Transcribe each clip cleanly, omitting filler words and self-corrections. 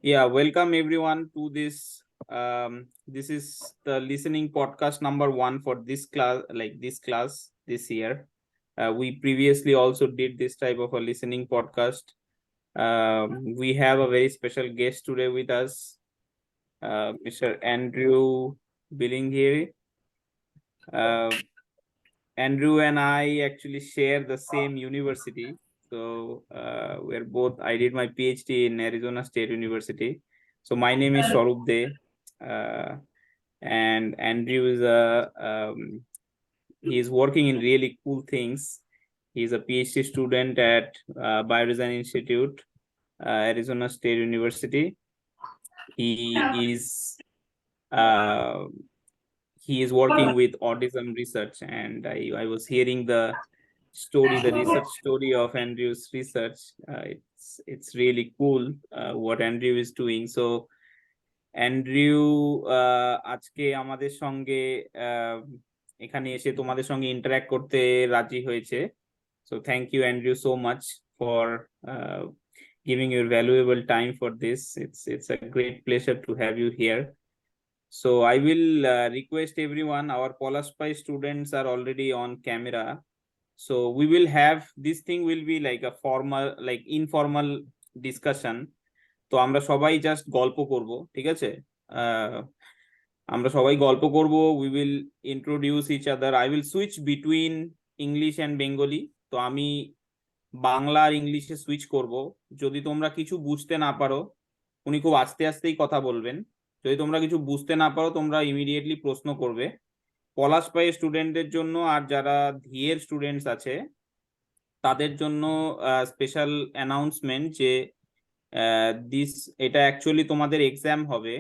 Yeah, welcome everyone to this. This is the listening podcast number 1 for this class, this year. We previously also did this type of a listening podcast. We have a very special guest today with us, Mr. Andrew Bellinghiere. Andrew and I actually share the same university. So we're both. I did my PhD in Arizona State University. So my name is Swarup Dey, and Andrew is he is working in really cool things. He's a PhD student at Biodesign Institute, Arizona State University. He is uh, he is working with autism research, and I was hearing the research story of Andrew's research. It's really cool what Andrew is doing. So Andrew আজকে আমাদের সঙ্গে এখানে এসে তোমাদের সঙ্গে interact করতে রাজি হয়েছে। So thank you Andrew so much for giving your valuable time for this. It's a great pleasure to have you here. So I will request everyone. Our Polaspai students are already on camera. So we will have this thing will be like a formal, like informal discussion. তো আমরা সবাই just গল্প করব, ঠিক আছে? আমরা সবাই গল্প করব। We will introduce each other. I will switch between English and Bengali. তো আমি বাংলা আর ইংলিশে সুইচ করব। যদি তোমরা কিছু বুঝতে না পারো, উনি খুব আস্তে আস্তেই কথা বলবেন। যদি তোমরা কিছু বুঝতে না পারো, তোমরা ইমিডিয়েটলি প্রশ্ন করবে। পলাশপাই স্টুডেন্টদের জন্য আর যারা ধি-এর স্টুডেন্টস আছে তাদের জন্য স্পেশাল অ্যানাউন্সমেন্ট যে এটা অ্যাকচুয়ালি তোমাদের এক্সাম হবে।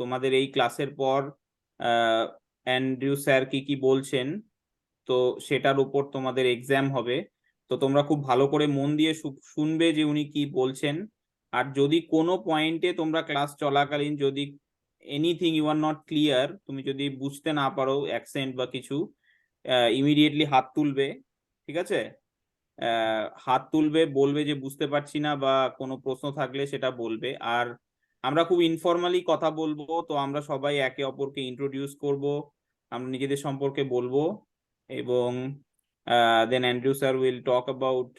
তোমাদের এই ক্লাসের পর অ্যান্ড্রু স্যার কি বলছেন, তো সেটার উপর তোমাদের এক্সাম হবে। তো তোমরা খুব ভালো করে মন দিয়ে শুনবে যে উনি কি বলছেন। আর যদি কোনো পয়েন্টে তোমরা ক্লাস চলাকালীন যদি anything you are not clear, তুমি যদি বুঝতে না পারো অ্যাকসেন্ট বা কিছু, ইমিডিয়েটলি হাত তুলবে, ঠিক আছে? হাত তুলবে, বলবে যে বুঝতে পারছি না, বা কোনো প্রশ্ন থাকলে সেটা বলবে। আর আমরা খুব ইনফর্মালি কথা বলবো। তো আমরা সবাই একে অপরকে ইন্ট্রোডিউস করব, আমরা নিজেদের সম্পর্কে বলবো, এবং then Andrew sir will talk about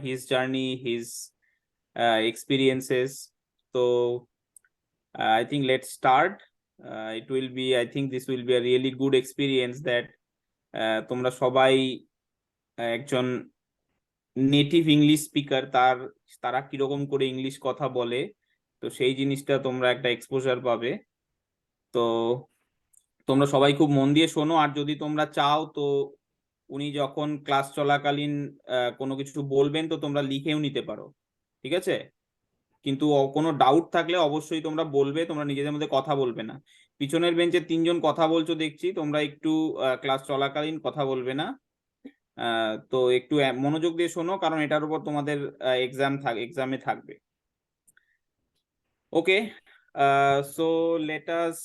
his journey, his experiences. So I think let's start. It will be, I think this will be a really good experience that তোমরা সবাই একজন নেটিভ ইংলিশ স্পিকার, তারা কিরকম করে English কথা বলে, তো সেই জিনিসটা তোমরা একটা এক্সপোজার পাবে। তো তোমরা সবাই খুব মন দিয়ে শোনো। আর যদি তোমরা চাও, তো উনি যখন ক্লাস চলাকালীন কোনো কিছু বলবেন, তো তোমরা লিখেও নিতে পারো, ঠিক আছে? কিন্তু কোনো ডাউট থাকলে অবশ্যই তোমরা বলবে, তোমরা নিজেদের মধ্যে কথা বলবে না। পিছনের বেঞ্চে 3জন কথা বলছো দেখছি, তোমরা একটু ক্লাস চলাকালীন কথা বলবে না। তো একটু মনোযোগ দিয়ে শোনো, কারণ এটার উপর তোমাদের এক্সামে থাকবে। Okay, so let us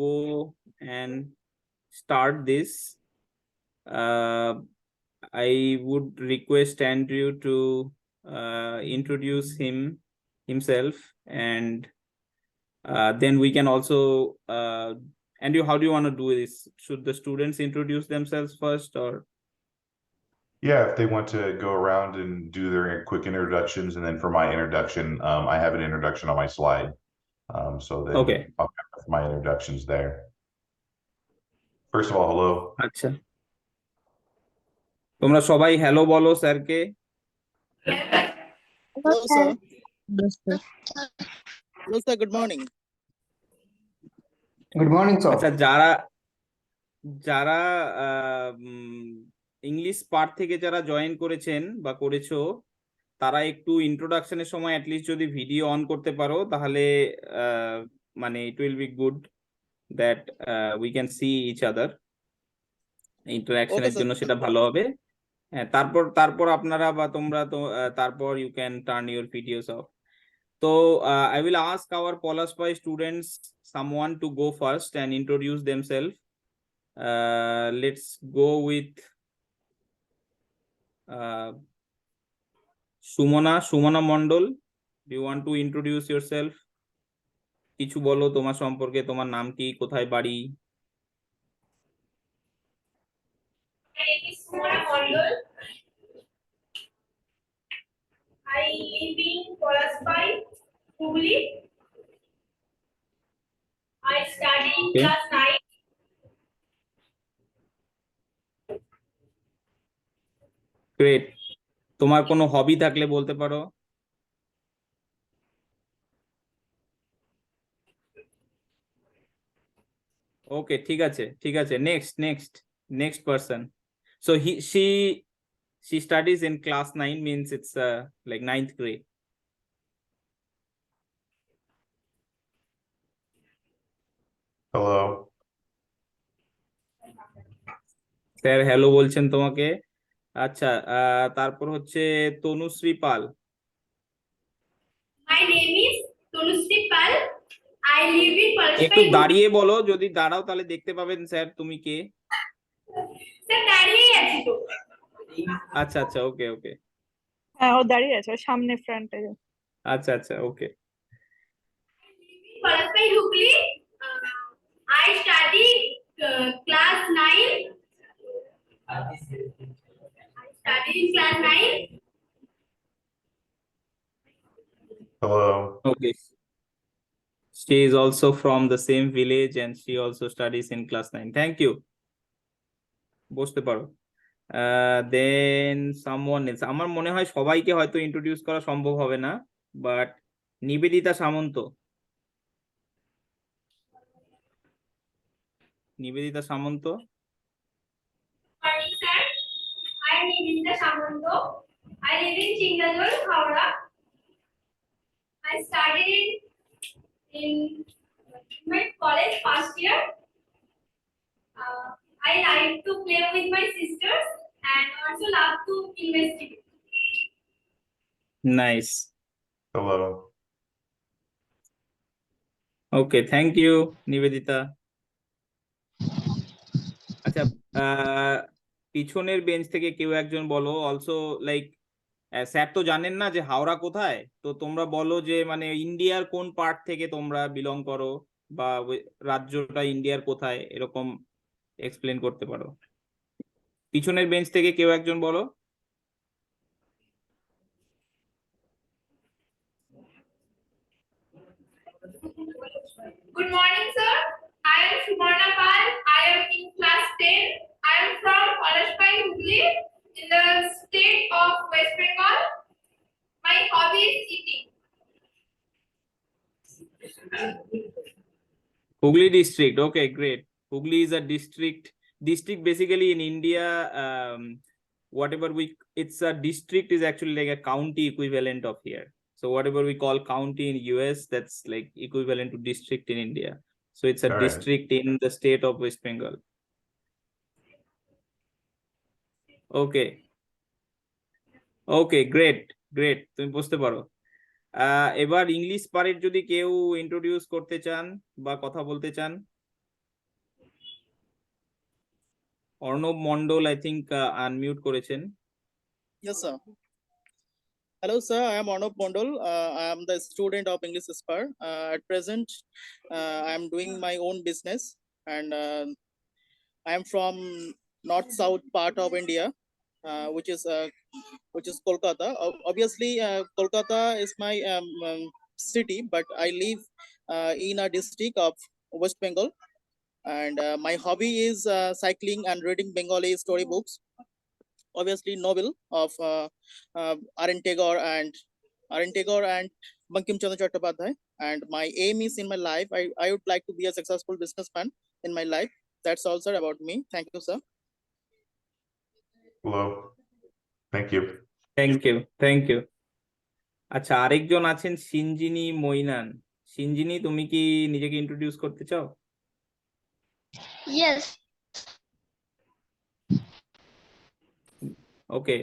go and start this. I would request Andrew to introduce himself, and then we can also Andrew, how do you want to do this? Should the students introduce themselves first, or? Yeah, if they want to go around and do their quick introductions, and then for my introduction, I have an introduction on my slide. So then Okay. I'll have my introductions there. First of all, hello. আচ্ছা, তোমরা সবাই hello বলো স্যারকে। Hello, sir. Hello, sir. Good morning. Good morning, sir. আচ্ছা, যারা English part থেকে যারা join করেছেন বা করেছো, তারা একটু ইন্ট্রোডাকশনের সময় অ্যাটলিস্ট যদি ভিডিও অন করতে পারো, তাহলে মানে it will be good that we can see each other. ইন্টারাকশনের জন্য সেটা ভালো হবে। হ্যাঁ, তারপর আপনারা বা তোমরা তো তারপর you can turn your videos off. তো I will ask our Polaspai students, someone to go first and introduce themselves. Let's go with Sumana Mondol. Do you want to introduce yourself? কিছু বলো তোমার সম্পর্কে, তোমার নাম কি, কোথায় বাড়ি? My name is Andrew. I live in Swarup Dey. I study in Okay. class 9. Great. তোমার কোনো হবি থাকলে বলতে পারো। ওকে, ঠিক আছে ঠিক আছে, next person. So she studies in class 9, means it's like 9th grade. Hello. Sir hello বলছেন তোমাকে। আচ্ছা, তারপর হচ্ছে তনুশ্রী পাল। My name is Swarup Pal. I live in একটু Swarup. দাঁড়িয়ে বলো, যদি দাঁড়াও তাহলে দেখতে পাবেন স্যার তুমি কে। স্যার দাঁড়িয়েই আছি তো। আচ্ছা আচ্ছা, ওকে ওকে, হ্যাঁ ও দাঁড়িয়ে আছে, ওর সামনে ফ্রন্টে। আচ্ছা আচ্ছা, ওকে। Swarup Hubli. I study class 9. I study in class 9. Hello. Okay. She is also from the same village and she also studies in class 9. Thank you. বসতে পারো। দেন সামওয়ান এলস, আমার মনে হয় সবাইকে হয়তো ইন্ট্রোডিউস করা সম্ভব হবে না, but Nivedita Samanta. Nivedita Samanta. Morning, sir. I am Nivedita Samanto. I live in Chingadol, Howrah. I studied in my college first year. I like to play with my sisters and also love to investigate. Nice. Hello. Okay, thank you Nibedita. আচ্ছা, পিছনের bench থেকে কেউ একজন বলো also, like sir তো জানেন না যে হাওড়া কোথায়, তো তোমরা বলো যে মানে ইন্ডিয়ার কোন পার্ট থেকে তোমরা বিলং করো, বা রাজ্যটা ইন্ডিয়ার কোথায়, এরকম এক্সপ্লেন করতে পারো। পিছনের বেঞ্চ থেকে কেউ একজন বলো। Good morning, sir. I am Sumarna Pal. I am in class 10. I am from Palashpai, Hubli, in the state of West Bengal. My hobby is eating. Hooghly district, okay, great. Hooghly is a district basically in India. Whatever it's a district is actually like a county equivalent of here. So whatever we call county in US, that's like equivalent to district in India. So it's a All right. district in the state of West Bengal. Okay. Okay, great. তুমি বুঝতে পারো। এবার English পারের যদি কেউ introduce করতে চান বা কথা বলতে চান। Arnab Mondal I think unmute করেছেন। Yes, sir. Hello, sir. I am Arnob Mondal. I am the student of English Spar. At present, I am doing my own business, and I am from north-south part of India, which is Kolkata. Obviously, Kolkata is my city, but I live in a district of West Bengal, and my hobby is cycling and reading Bengali storybooks. Obviously novel of R.N. Tagore and Bankim Chandra Chattopadhyay. And my aim is in my life, I would like to be a successful businessman in my life. That's all, sir, about me. Thank you, sir. Hello. Thank you. Thank you. আচ্ছা, আরেকজন আছেন সিঞ্জিনী মৈনান। সিঞ্জিনী, তুমি কি নিজেকে introduce করতে চাও? Yes. Okay,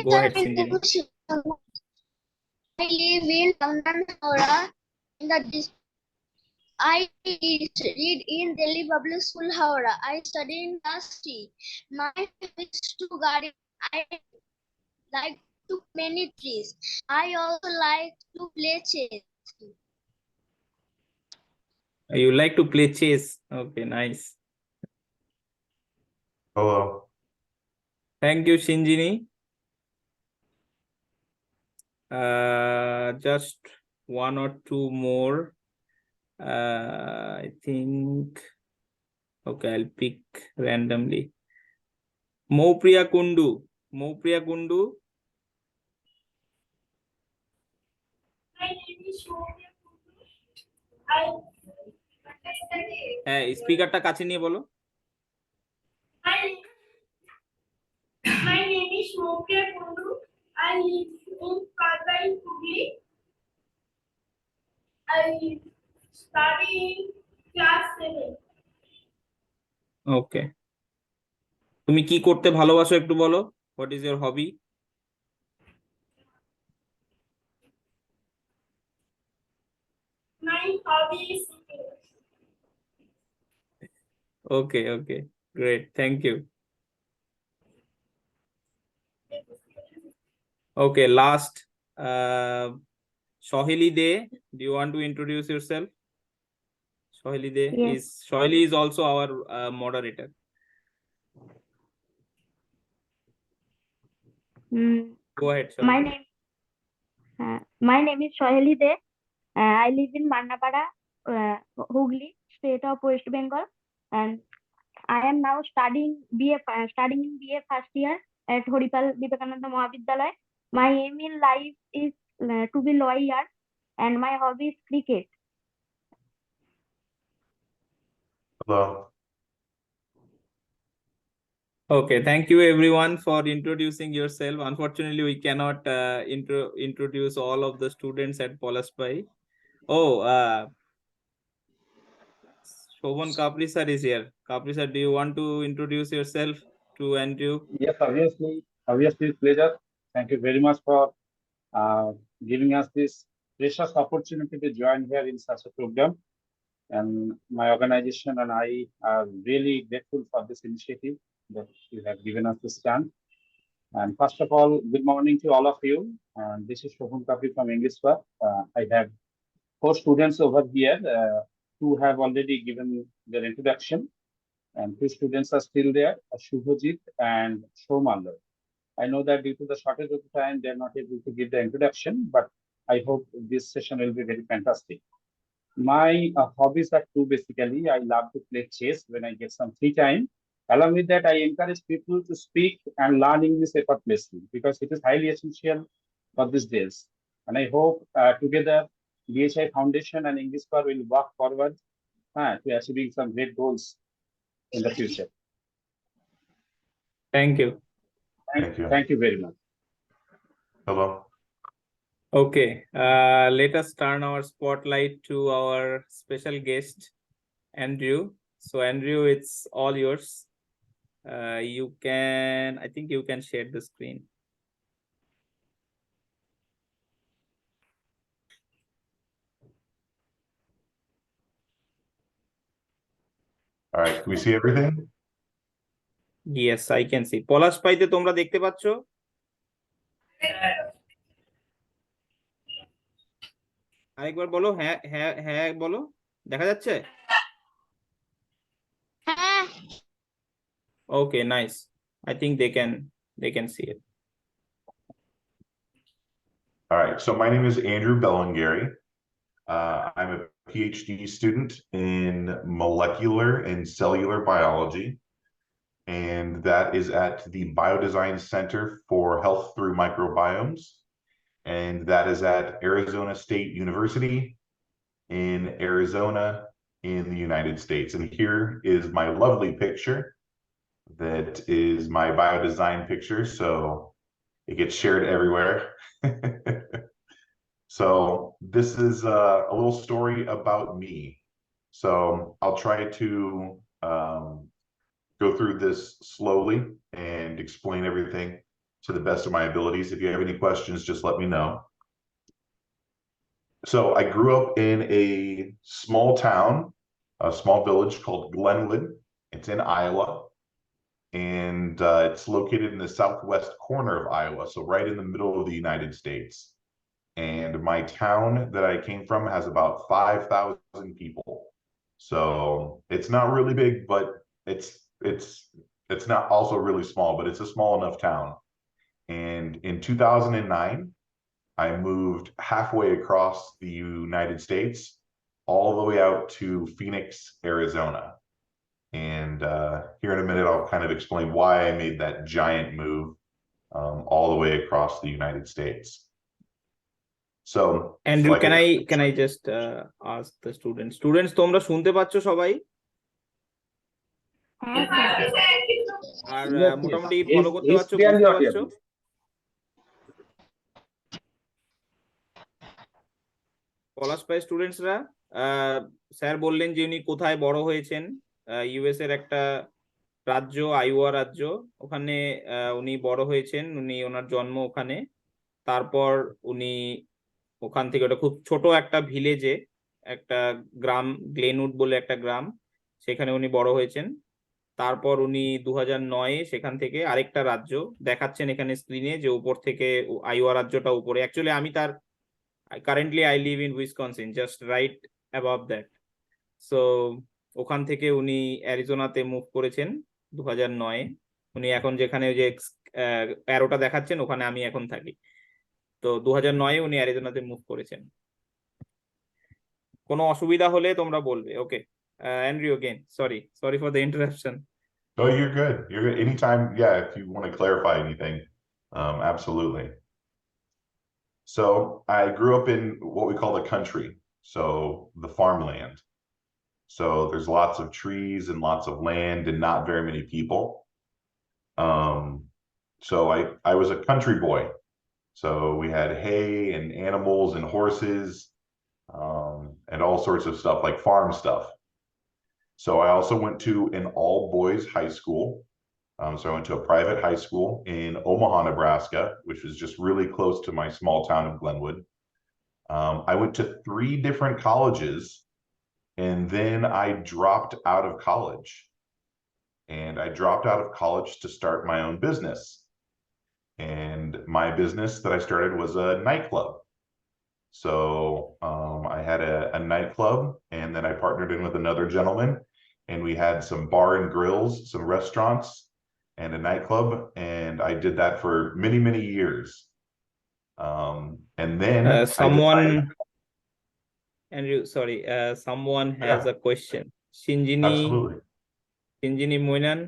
go ahead, Sinjini. I live in London, Howrah. I read in Delhi Public School, Howrah. I study in class 3. My favorite is to garden. I like to many trees. I also like to play chess. You like to play chess. Okay, nice. Hello. Thank you, Shinjini. Just one or two more. I think. Okay, I'll pick randomly. Maupriya Kundu. Maupriya Kundu. My name is Shobhya. হ্যাঁ স্পিকারটা কাছে নিয়ে বলো My name is Shobhya Kundu. I live in Kalbai, Hubli. I study in class 7. ওকে তুমি কি করতে ভালোবাসো একটু বলো what is your hobby My hobby is singing. Okay okay great thank you okay last Sohili Dey, do you want to introduce yourself? Sohili Dey Yes. is Sohili is also our moderator. Go ahead, My Sohili. name is Sohili Dey. I live in Mannapada, Hooghly, state of West Bengal, and I am now studying in BA first year at Horipal Vivekananda Mahavidyalaya. My aim in life is to be lawyer, and my hobby is cricket. Hello. Okay, thank you everyone for introducing yourself. Unfortunately, we cannot introduce all of the students at Polaspai. Oh, Shobhan Kapri sir is here. Kapri sir, do you want to introduce yourself to Andrew? Yes, obviously, pleasure. Thank you very much for giving us this precious opportunity to join here in such a program. And my organization and I are really grateful for this initiative that you have given us this chance. And first of all, good morning to all of you. This is Shobhan Kapri from English Club. I have 4 students over here who have already given their introduction. And 2 students are still there, Shubhajit and Shomallo. I know that due to the shortage of time, they're not able to give the introduction, but I hope this session will be very fantastic. My hobbies are 2 basically. I love to play chess when I get some free time. Along with that, I encourage people to speak and learn English effortlessly because it is highly essential for these days. And I hope together, DHI Foundation and English Core will work forward to achieving some great goals in the future. Thank you. Thank you very much. Hello. Okay, let us turn our spotlight to our special guest, Andrew. So Andrew, it's all yours. I think you can share the screen. All right, can we see everything? Yes, I can see. পলাশপাইতে তোমরা দেখতে পাচ্ছ? আরেকবার বলো হ্যাঁ হ্যাঁ হ্যাঁ বলো দেখা যাচ্ছে? Okay, nice. I think they can see it. All right, so my name is Andrew Bellinghiere. I'm a PhD student in molecular and cellular biology, and that is at the Biodesign Center for Health Through Microbiomes, and that is at Arizona State University in Arizona in the United States. And here is my lovely picture. That is my biodesign picture, so it gets shared everywhere. So this is a little story about me. So I'll try to go through this slowly and explain everything to the best of my abilities. If you have any questions, just let me know. So I grew up in a small town, a small village called Glenwood. It's in Iowa. and it's located in the southwest corner of Iowa, so right in the middle of the United States. And my town that I came from has about 5,000 people. So it's not really big, but it's not also really small, but it's a small enough town. And in 2009, I moved halfway across the United States, all the way out to Phoenix, Arizona. And here in a minute, I'll kind of explain why I made that giant move all the way across the United States. So, Andrew, like can I just ask the students? Students, তোমরা শুনতে পাচ্ছ সবাই? হ্যাঁ sir আর Yes, yes. মোটামুটি follow করতে It's পারছো, clearly বুঝতে পারছো? audible. পলাশ পাই স্টুডেন্টসরা, স্যার বললেন যে উনি কোথায় বড় হয়েছেন। ইউএস এর একটা রাজ্য, আইওয়া রাজ্য, ওখানে উনি বড় হয়েছেন, ওনার জন্ম ওখানে। তারপর উনি ওখান থেকে, ওটা খুব ছোট একটা ভিলেজে, একটা গ্রাম, গ্লেনউড বলে একটা গ্রাম, সেখানে উনি বড় হয়েছেন। তারপর উনি 2009-এ সেখান থেকে আরেকটা রাজ্য দেখাচ্ছেন এখানে স্ক্রিনে, যে উপর থেকে আইওয়া রাজ্যটা উপরে। অ্যাকচুয়ালি আমি তার currently I live in Wisconsin, just right above that. So ওখান থেকে উনি অ্যারিজোনাতে মুভ করেছেন 2009-এ। উনি এখন যেখানে যে অ্যারোটা দেখাচ্ছেন, ওখানে আমি এখন থাকি। তো 2009-এ উনি অ্যারিজোনাতে মুভ করেছেন। কোনো অসুবিধা হলে তোমরা বলবে। Okay, Andrew again, sorry for the interruption. No, you're good. You're good. Anytime, yeah, if you want to clarify anything, absolutely. So I grew up in what we call the country, so the farmland. So there's lots of trees and lots of land and not very many people. So I was a country boy. So we had hay and animals and horses, and all sorts of stuff, like farm stuff. So I also went to an all boys high school. So I went to a private high school in Omaha, Nebraska, which was just really close to my small town of Glenwood. I went to 3 different colleges, and then I dropped out of college. And I dropped out of college to start my own business. And my business that I started was a nightclub. So I had a nightclub, and then I partnered in with another gentleman, and we had some bar and grills, some restaurants, and a nightclub, and I did that for many, many years. And then Someone, Andrew, sorry, someone has a question. Absolutely. Shinjini Moinan.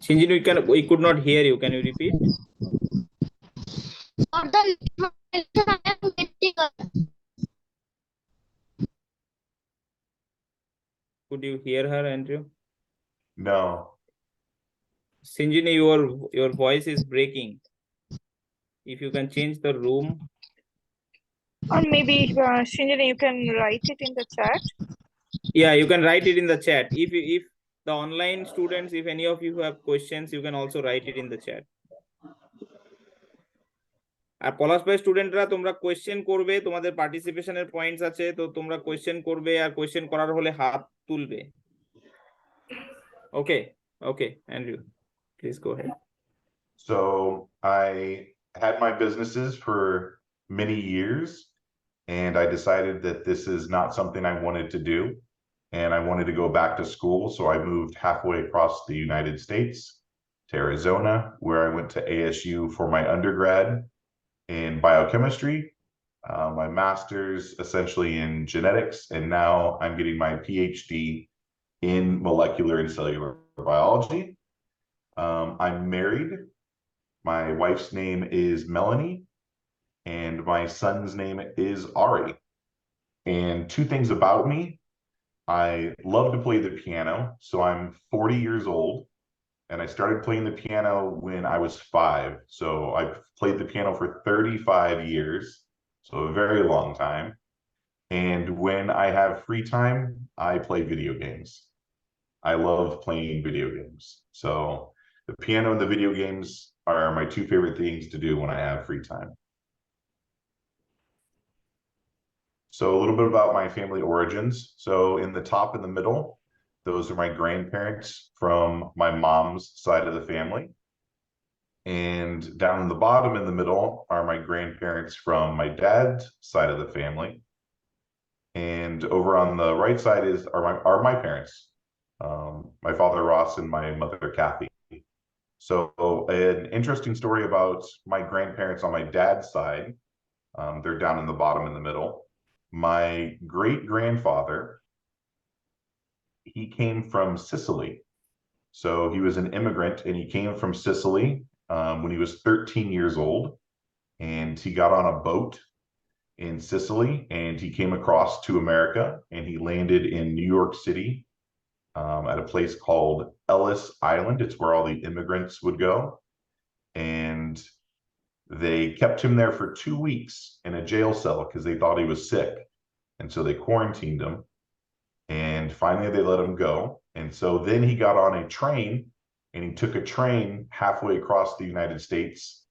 Shinjini, we could not hear you. Can you repeat? Could you hear her, Andrew? No. Shinjini, your voice is breaking. If you can change the room. or maybe Shinjini, you can write it in the chat. Yeah, you can write it in the chat. If the online students, if any of you have questions, you can also write it in the chat. আর পলাশ ভাই স্টুডেন্টরা, তোমরা question করবে, তোমাদের পার্টিসিপেশনের points আছে, তো তোমরা question করবে, আর question করার হলে হাত তুলবে। ওকে, Andrew, please go ahead. So I had my businesses for many years, and I decided that this is not something I wanted to do, and I wanted to go back to school. So I moved halfway across the United States to Arizona, where I went to ASU for my undergrad in biochemistry, my master's essentially in genetics, and now I'm getting my PhD in molecular and cellular biology. I'm married. My wife's name is Melanie, and my son's name is Ari. And 2 things about me: I love to play the piano. So I'm 40 years old, and I started playing the piano when I was 5. So I've played the piano for 35 years, so a very long time. And when I have free time, I play video games. I love playing video games. So the piano and the video games are my 2 favorite things to do when I have free time. So a little bit about my family origins. So in the top in the middle, those are my grandparents from my mom's side of the family. And down in the bottom in the middle are my grandparents from my dad's side of the family. And over on the right side are my parents, my father Ross and my mother Kathy. So an interesting story about my grandparents on my dad's side. They're down in the bottom in the middle. My great grandfather, he came from Sicily. So he was an immigrant and he came from Sicily when he was 13 years old. And he got on a boat in Sicily and he came across to America and he landed in New York City at a place called Ellis Island. It's where all the immigrants would go. And they kept him there for 2 weeks in a jail cell because they thought he was sick. And so they quarantined him. And finally they let him go. And so then he got on a train and he took a train halfway across the United States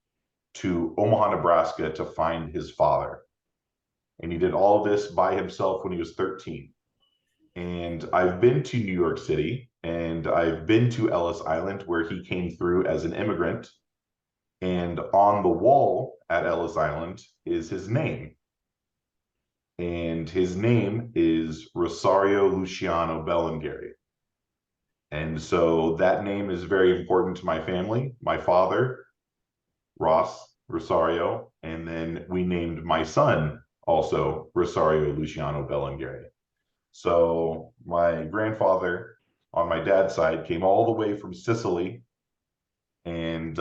to Omaha, Nebraska to find his father. And he did all of this by himself when he was 13. And I've been to New York City and I've been to Ellis Island where he came through as an immigrant. And on the wall at Ellis Island is his name. And his name is Rosario Luciano Bellinghiere. And so that name is very important to my family. My father, Ross Rosario, and then we named my son also Rosario Luciano Bellinghiere. So my grandfather on my dad's side came all the way from Sicily and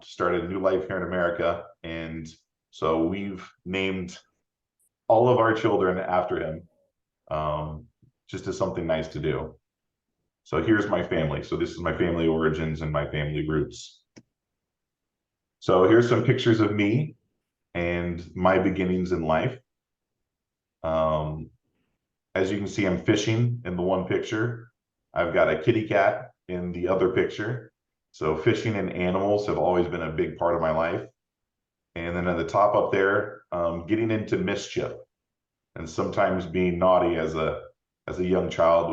started a new life here in America. And so we've named all of our children after him, just as something nice to do. So here's my family. So this is my family origins and my family roots. So here's some pictures of me and my beginnings in life. As you can see, I'm fishing in the one picture. I've got a kitty cat in the other picture. So fishing and animals have always been a big part of my life. And then at the top up there, getting into mischief and sometimes being naughty as a young child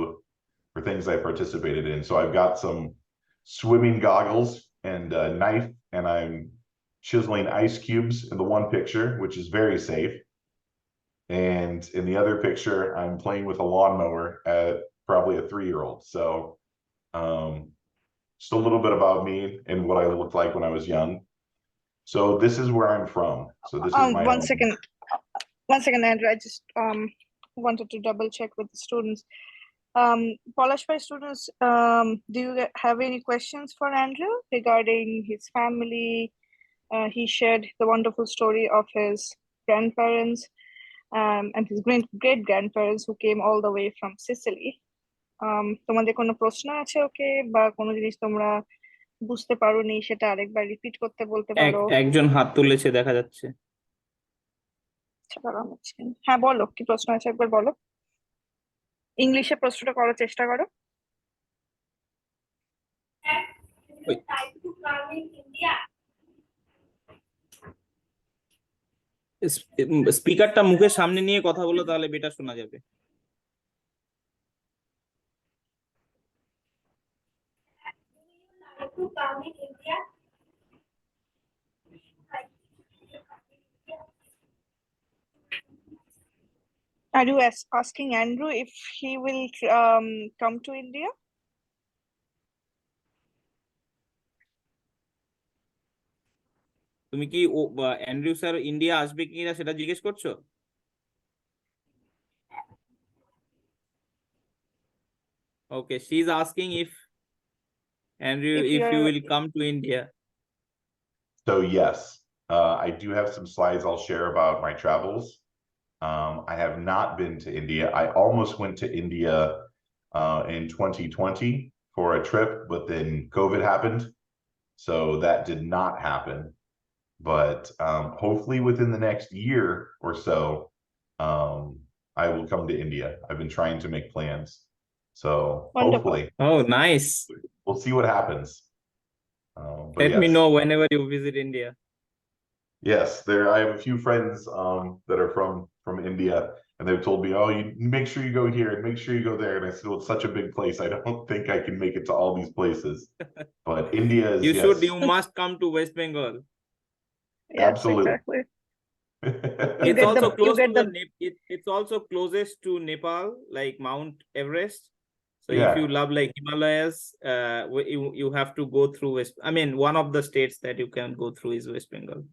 for things I participated in. So I've got some swimming goggles and a knife, and I'm chiseling ice cubes in the one picture, which is very safe. And in the other picture, I'm playing with a lawnmower at probably a 3-year-old. So just a little bit about me and what I looked like when I was young. So this is where I'm from. So this is my one home. second. One second, Andrew. I just wanted to double check with the students. Polish by students, do you have any questions for Andrew regarding his family? He shared the wonderful story of his grandparents and his great grandparents who came all the way from Sicily. তোমাদের কোনো প্রশ্ন আছে ওকে বা কোনো জিনিস তোমরা বুঝতে পারোনি সেটা আরেকবার রিপিট করতে বলতে পারো? একজন হাত তুলেছে দেখা যাচ্ছে। হ্যাঁ বলো, কি প্রশ্ন আছে একবার বলো। ইংলিশে প্রশ্নটা করার চেষ্টা করো। স্পিকারটা মুখের সামনে নিয়ে কথা বলো, তাহলে বেটার শোনা যাবে। Are you asking Andrew if he will come to India? তুমি কি অ্যান্ড্রু স্যার ইন্ডিয়া আসবে কিনা সেটা জিজ্ঞেস করছো? Okay, she's asking if Andrew, if you will come to India. So yes, I do have some slides I'll share about my travels. I have not been to India. I almost went to India in 2020 for a trip, but then COVID happened. So that did not happen. But hopefully within the next year or so, I will come to India. I've been trying to make plans. So Wonderful. Hopefully. Oh, nice. We'll see what happens. Let me know whenever you visit India. Yes, I have a few friends that are from India, and they've told me, oh, you make sure you go here and make sure you go there. And I said, well, it's such a big place. I don't think I can make it to all these places. But India is, you must come to West Bengal. Yes, absolutely. exactly. It's get also the- you close get to the- it's also closest to Nepal, like Mount Everest. So Yeah. if you love like Himalayas, you have to go through one of the states that you can go through is West Bengal.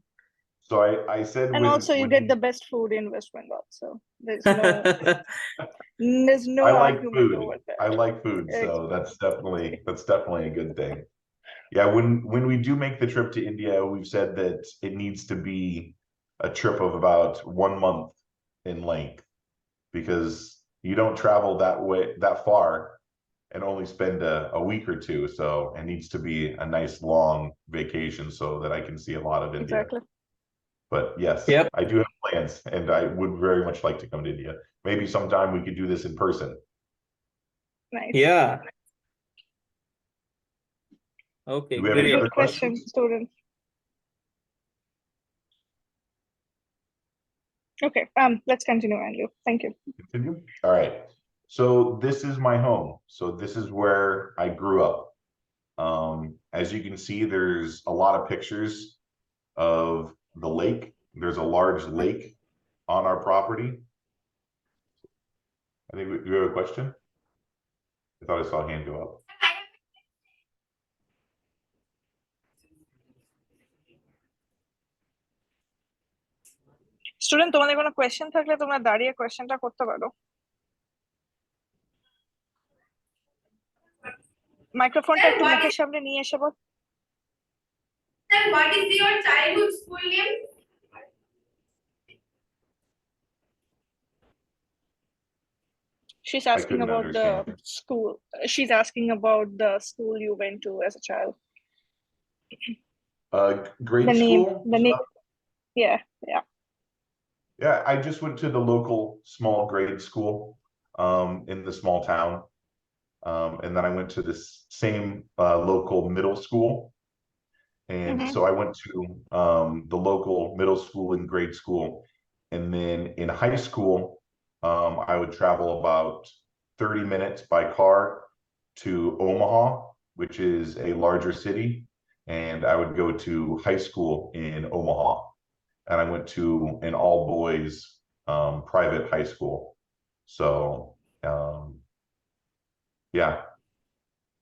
So I said, And also you get the best food in West Bengal. So there's no I like argument food. over that. I like food, so that's definitely a good thing. Yeah, when we do make the trip to India, we've said that it needs to be a trip of about 1 month in length, because you don't travel that far and only spend a week or two. So it needs to be a nice long vacation so that I can see a lot of India. Exactly. But yes, Yep. I do have plans, and I would very much like to come to India. Maybe sometime we could do this in person. Nice. Yeah. Okay, Do we have any great. other Good question, questions? students. Okay, let's continue, Andrew. Thank you. Continue. All right. So this is my home. So this is where I grew up. As you can see, there's a lot of pictures of the lake. There's a large lake on our property. I think we have a question. I thought I saw a hand go up. Student তোমাদের কোনো question থাকলে তোমরা দাঁড়িয়ে কোয়েশ্চেনটা করতে পারো। মাইক্রোফোনটা একটু মুখের সামনে নিয়ে এসে বল। Sir, what is your childhood school name? She's asking couldn't about the understand. school. She's asking about the school you went to as a child. Grade The name, school? the name. Yeah. Yeah, I just went to the local small grade school in the small town. And then I went to this same local middle school. And so I went to the local middle school and grade school. And then in high school, I would travel about 30 minutes by car to Omaha, which is a larger city. And I would go to high school in Omaha. And I went to an all boys private high school. So yeah,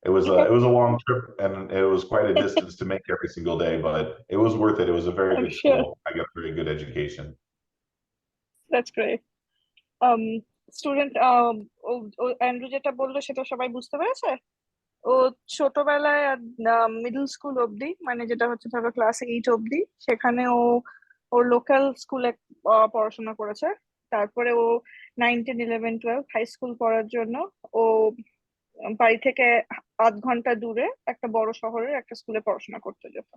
it was a long trip, and it was quite a distance to make every single day, but it was worth it. It was a very good school. I got a very good education. That's great. Student Andrew যেটা বললো সেটা সবাই বুঝতে পেরেছে? ও ছোটবেলায় middle school অবধি, মানে যেটা হচ্ছে ধরো ক্লাস 8 অবধি, সেখানে ও ওর লোকাল স্কুলে পড়াশোনা করেছে। তারপরে ও 9, 10, 11, 12 হাই স্কুল পড়ার জন্য ও বাড়ি থেকে 8 ঘন্টা দূরে একটা বড় শহরের একটা স্কুলে পড়াশোনা করতে যেত।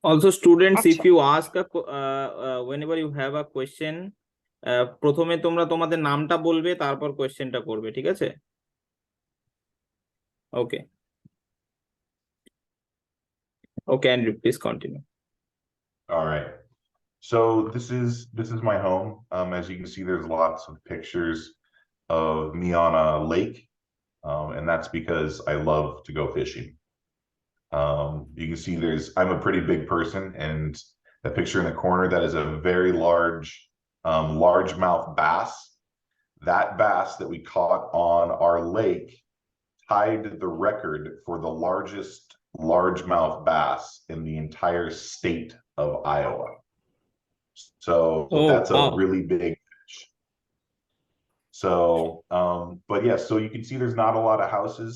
Also, students, if আচ্ছা। you ask whenever you have a question, প্রথমে তোমরা তোমাদের নামটা বলবে, তারপর কোয়েশ্চেনটা করবে, ঠিক আছে? Okay. Okay, Andrew, please continue. All right. So this is my home. As you can see, there's lots of pictures of me on a lake, and that's because I love to go fishing. You can see I'm a pretty big person, and the picture in the corner, that is a very large largemouth bass. That bass that we caught on our lake tied the record for the largest largemouth bass in the entire state of Iowa. So that's a really big fish. So, but yes, so you can see there's not a lot of houses.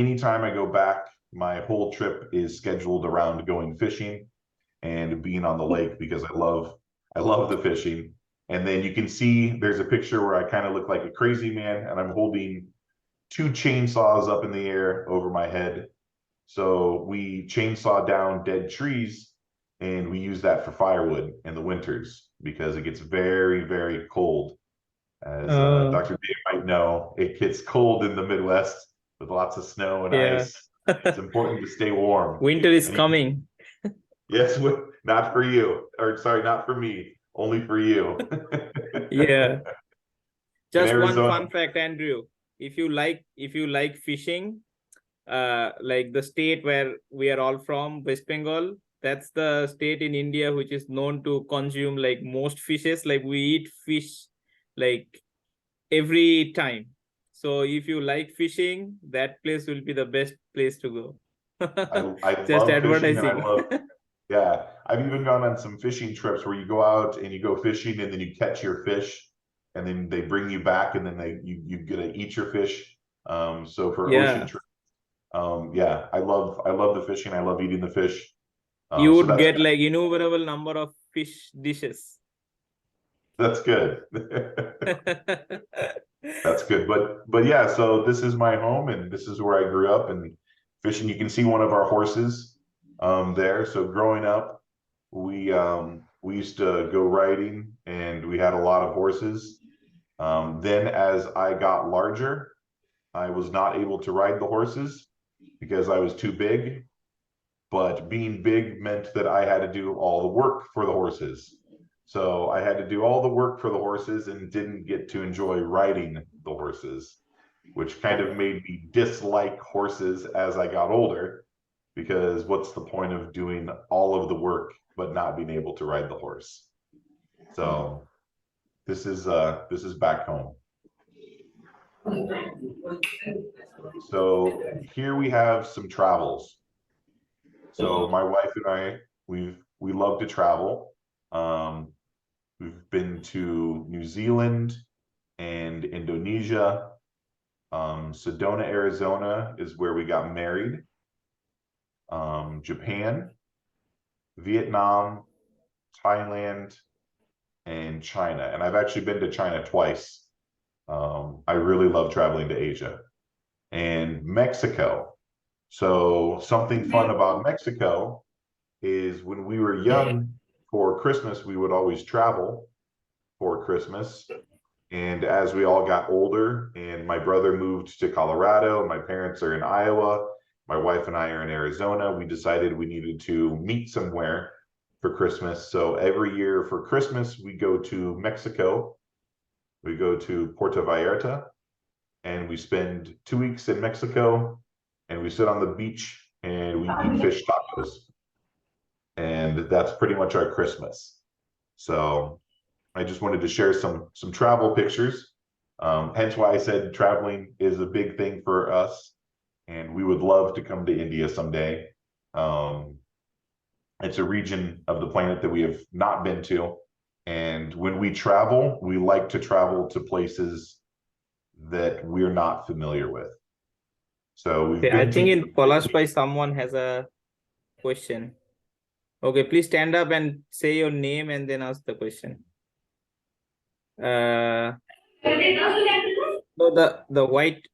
Anytime I go back, my whole trip is scheduled around going fishing and being on the lake, because I love the fishing. And then you can see there's a picture where I kind of look like a crazy man, and I'm holding 2 chainsaws up in the air over my head. So we chainsaw down dead trees, and we use that for firewood in the winters, because it gets very, very cold. As Dr. Dave might know, it gets cold in the Midwest with lots of snow and ice. It's important to stay warm. Winter is coming. Yes, not for you, or sorry, not for me, only for you. Yeah. In Just one Arizona, fun fact, Andrew. If you like fishing, like the state where we are all from, West Bengal, that's the state in India which is known to consume like most fishes. Like we eat fish like every time. So if you like fishing, that place will be the best place to go. I Just love fishing, and I advertising. love, yeah, I've even gone on some fishing trips where you go out and you go fishing and then you catch your fish and then they bring you back and then you get to eat your fish. So for ocean Yeah. trips, yeah, I love the fishing. I love eating the fish. You So would get like innumerable number of fish dishes. that's good. That's good. But yeah, so this is my home and this is where I grew up, and fishing. You can see one of our horses there. So growing up, we used to go riding and we had a lot of horses. Then as I got larger, I was not able to ride the horses because I was too big. But being big meant that I had to do all the work for the horses. So I had to do all the work for the horses and didn't get to enjoy riding the horses, which kind of made me dislike horses as I got older, because what's the point of doing all of the work but not being able to ride the horse? So this is back home. So here we have some travels. So my wife and I, we love to travel. We've been to New Zealand and Indonesia. Sedona, Arizona is where we got married. Japan, Vietnam, Thailand, and China. And I've actually been to China twice. I really love traveling to Asia. And Mexico. So something fun about Mexico is when we were young, for Christmas, we would always travel for Christmas. And as we all got older and my brother moved to Colorado, my parents are in Iowa, my wife and I are in Arizona, we decided we needed to meet somewhere for Christmas. So every year for Christmas, we go to Mexico. We go to Puerto Vallarta and we spend 2 weeks in Mexico, and we sit on the beach and we eat fish tacos. And that's pretty much our Christmas. So I just wanted to share some travel pictures. Hence why I said traveling is a big thing for us, and we would love to come to India someday. It's a region of the planet that we have not been to, and when we travel, we like to travel to places that we're not familiar with. So we've Okay, I been think to in Polashpai someone has a question. Okay, please stand up and say your name and then ask the question. No, the white.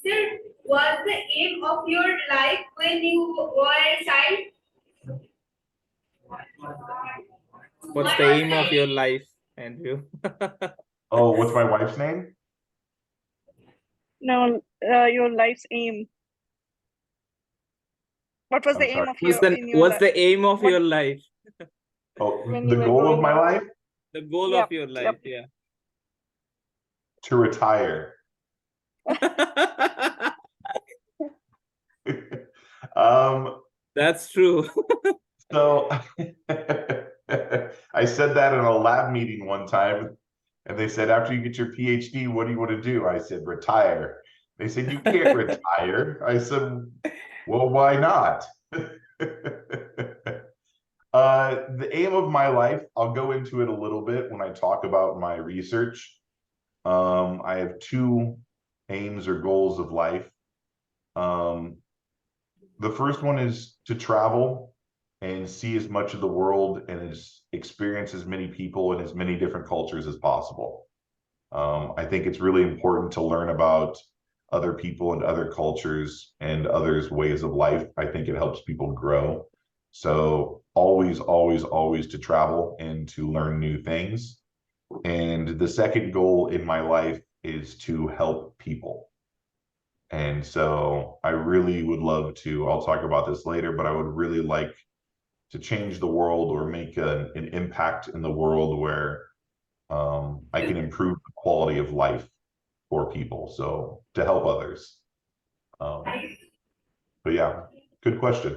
Sir, what's the aim of your life when you were a child? What's the aim of your life, Andrew? Oh, what's my wife's name? No, your life's aim. What was I'm the aim sorry. of your What's the aim of what- your life? Oh, when the you were goal of growing my up? life? The goal Yep, of your life, yep. yeah. To retire. That's true. So I said that in a lab meeting one time, and they said, after you get your PhD, what do you want to do? I said, retire. They said, you can't retire. I said, well, why not? The aim of my life, I'll go into it a little bit when I talk about my research. I have two aims or goals of life. The first one is to travel and see as much of the world and experience as many people and as many different cultures as possible. I think it's really important to learn about other people and other cultures and others' ways of life. I think it helps people grow. So always, always, always to travel and to learn new things. And the second goal in my life is to help people. And so I really would love to, I'll talk about this later, but I would really like to change the world or make an impact in the world where I can improve the quality of life for people. So to help others. But yeah, good question.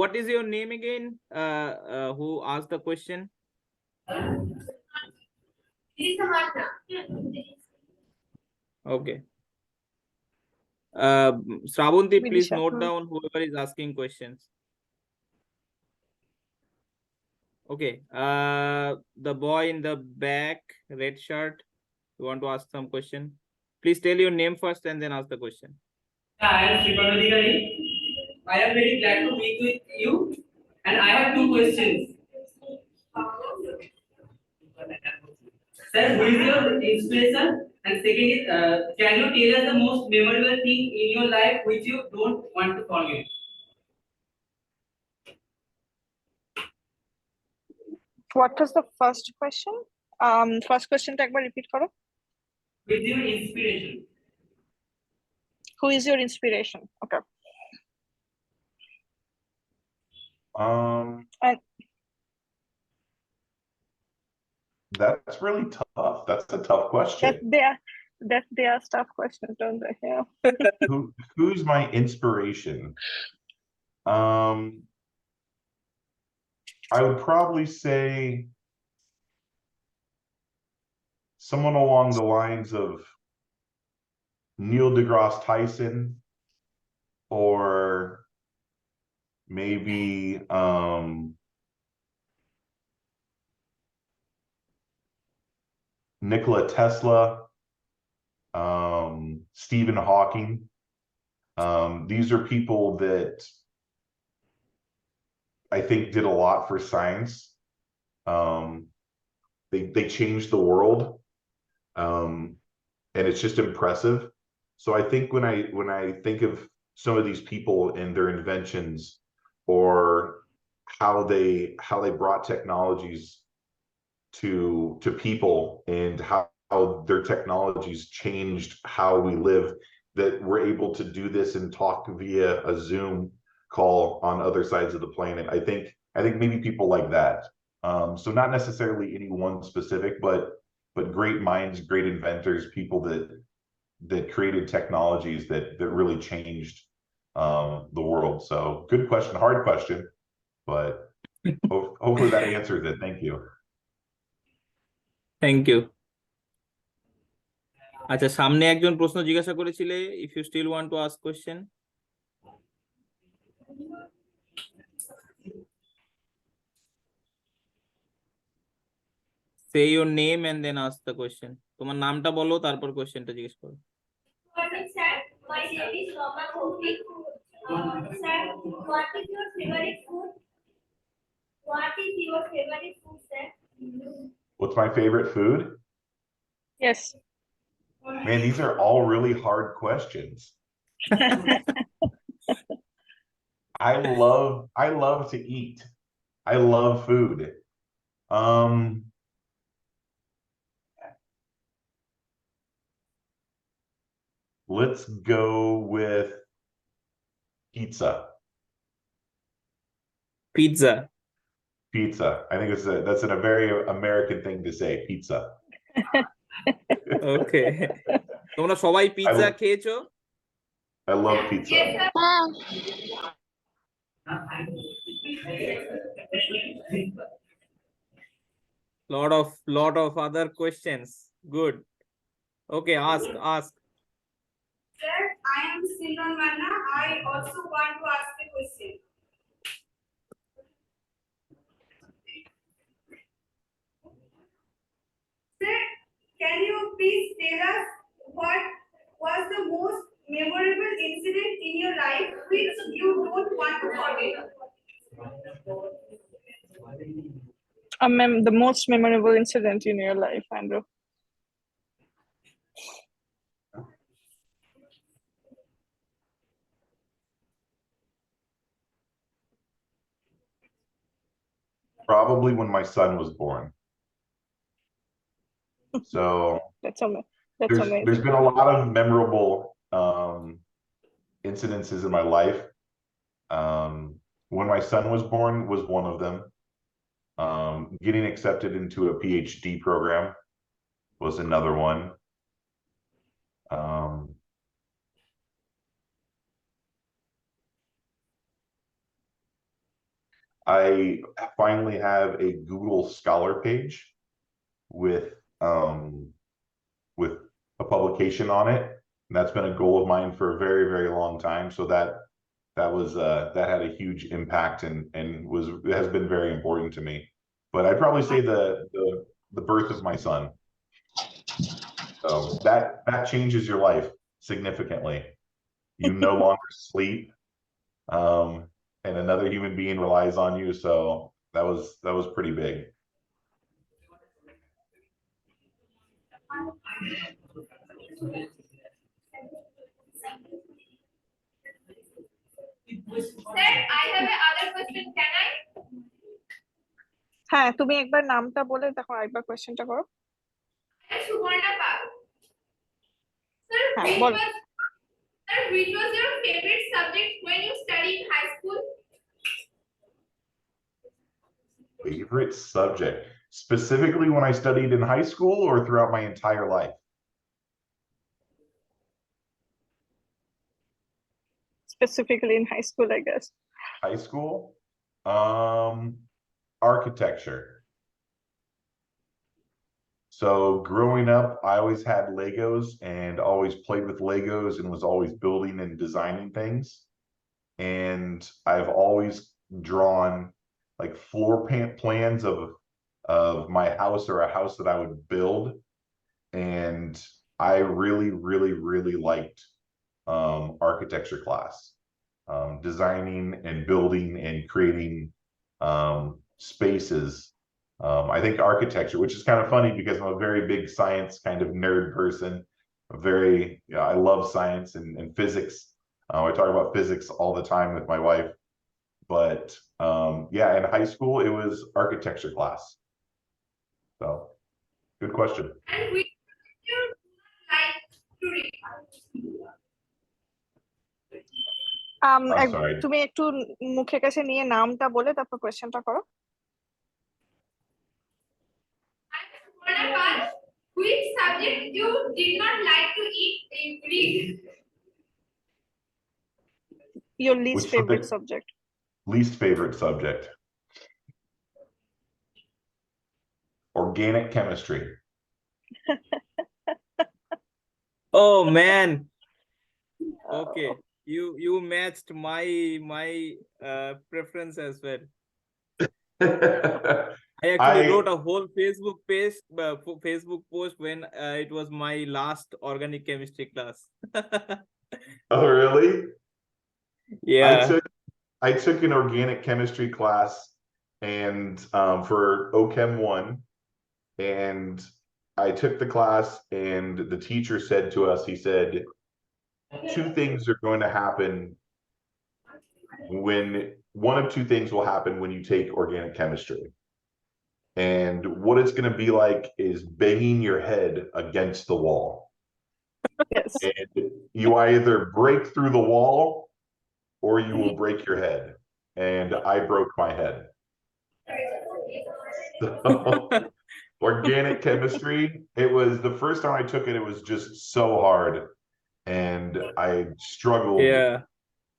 What is your name again? Who asked the question? Okay. Shravanti, please Vidisha. note down whoever is asking questions. Okay. The boy in the back, red shirt, you want to ask some question? Please tell your name first and then ask the question. I am Sripadadi Gani. I am very glad to meet with you, and I have two questions. Sir, who is your inspiration? And second is, can you tell us the most memorable thing in your life which you don't want to forget? What was the first question? First question টা একবার repeat করো. With your inspiration. Who is your inspiration? Okay. That's really tough. That's a tough question. They are tough questions, don't they? Yeah. Who's my inspiration? I would probably say someone along the lines of Neil deGrasse Tyson, or maybe Nikola Tesla, Stephen Hawking. These are people that I think did a lot for science. They changed the world, and it's just impressive. So I think when I think of some of these people and their inventions, or how they brought technologies to people, and how their technologies changed how we live, that we're able to do this and talk via a Zoom call on other sides of the planet. I think maybe people like that. So not necessarily any one specific, but great minds, great inventors, people that created technologies that really changed the world. So good question, hard question, but hopefully that answers it. Thank you. Thank you. আচ্ছা, সামনে একজন প্রশ্ন জিজ্ঞাসা করেছিলে, if you still want to ask question. Say your name and then ask the question. তোমার নামটা বলো, তারপর কোশ্চেনটা জিজ্ঞেস করো. Sir, my name is Rama Kofi. Sir, what is your favorite food? What is your favorite food, sir? What's my favorite food? Yes. Man, these are all really hard questions. I love to eat. I love food. Let's go with pizza. Pizza. Pizza. I think that's a very American thing to say, pizza. Okay. তোমরা সবাই pizza খেয়েছো? I love pizza. Yes, sir. Lot of other questions. Good. Okay, ask. Sir, I am Simran Manna. I also want to ask a question. Sir, can you please tell us what was the most memorable incident in your life which you don't want to forget? The most memorable incident in your life, Andrew. probably when my son was born. So That's amazing. That's there's amazing. been a lot of memorable incidences in my life. When my son was born was one of them. Getting accepted into a PhD program was another one. I finally have a Google Scholar page with a publication on it. And that's been a goal of mine for a very, very long time. So that had a huge impact and has been very important to me. But I'd probably say the birth of my son. So that changes your life significantly. You no longer sleep, and another human being relies on you. So that was pretty big. Sir, I have a other question. Can I? হ্যাঁ, তুমি একবার নামটা বলে দেখো, আরেকবার কোয়েশ্চেনটা করো। Subarna Pal. Sir, হ্যাঁ, বলো। which was your favorite subject when you studied in high school? Favorite subject, specifically when I studied in high school or throughout my entire life? Specifically in high school, I guess. High school, architecture. So growing up, I always had Legos and always played with Legos and was always building and designing things. And I've always drawn like floor plans of my house or a house that I would build. And I really, really, really liked architecture class, designing and building and creating spaces. I think architecture, which is kind of funny because I'm a very big science kind of nerd person. I love science and physics. I talk about physics all the time with my wife. But yeah, in high school, it was architecture class. So, good question. And which you like to read? I'm sorry. তুমি একটু মুখের কাছে নিয়ে নামটা বলে তারপর কোয়েশ্চেনটা করো। Subarna Pal, which subject you did not like to read? Your least Which favorite subject. Least favorite subject. Organic chemistry. Oh man. Okay. You matched my preference as well. I actually wrote a whole Facebook post when it was my last organic chemistry class. Oh, really? Yeah. I took an organic chemistry class and for OChem 1, and I took the class and the teacher said to us, he said, two things are going to happen one of two things will happen when you take organic chemistry. And what it's going to be like is banging your head against the wall. Yes. And you either break through the wall or you will break your head. And I broke my head. So, organic chemistry, it was the first time I took it, it was just so hard. And I struggled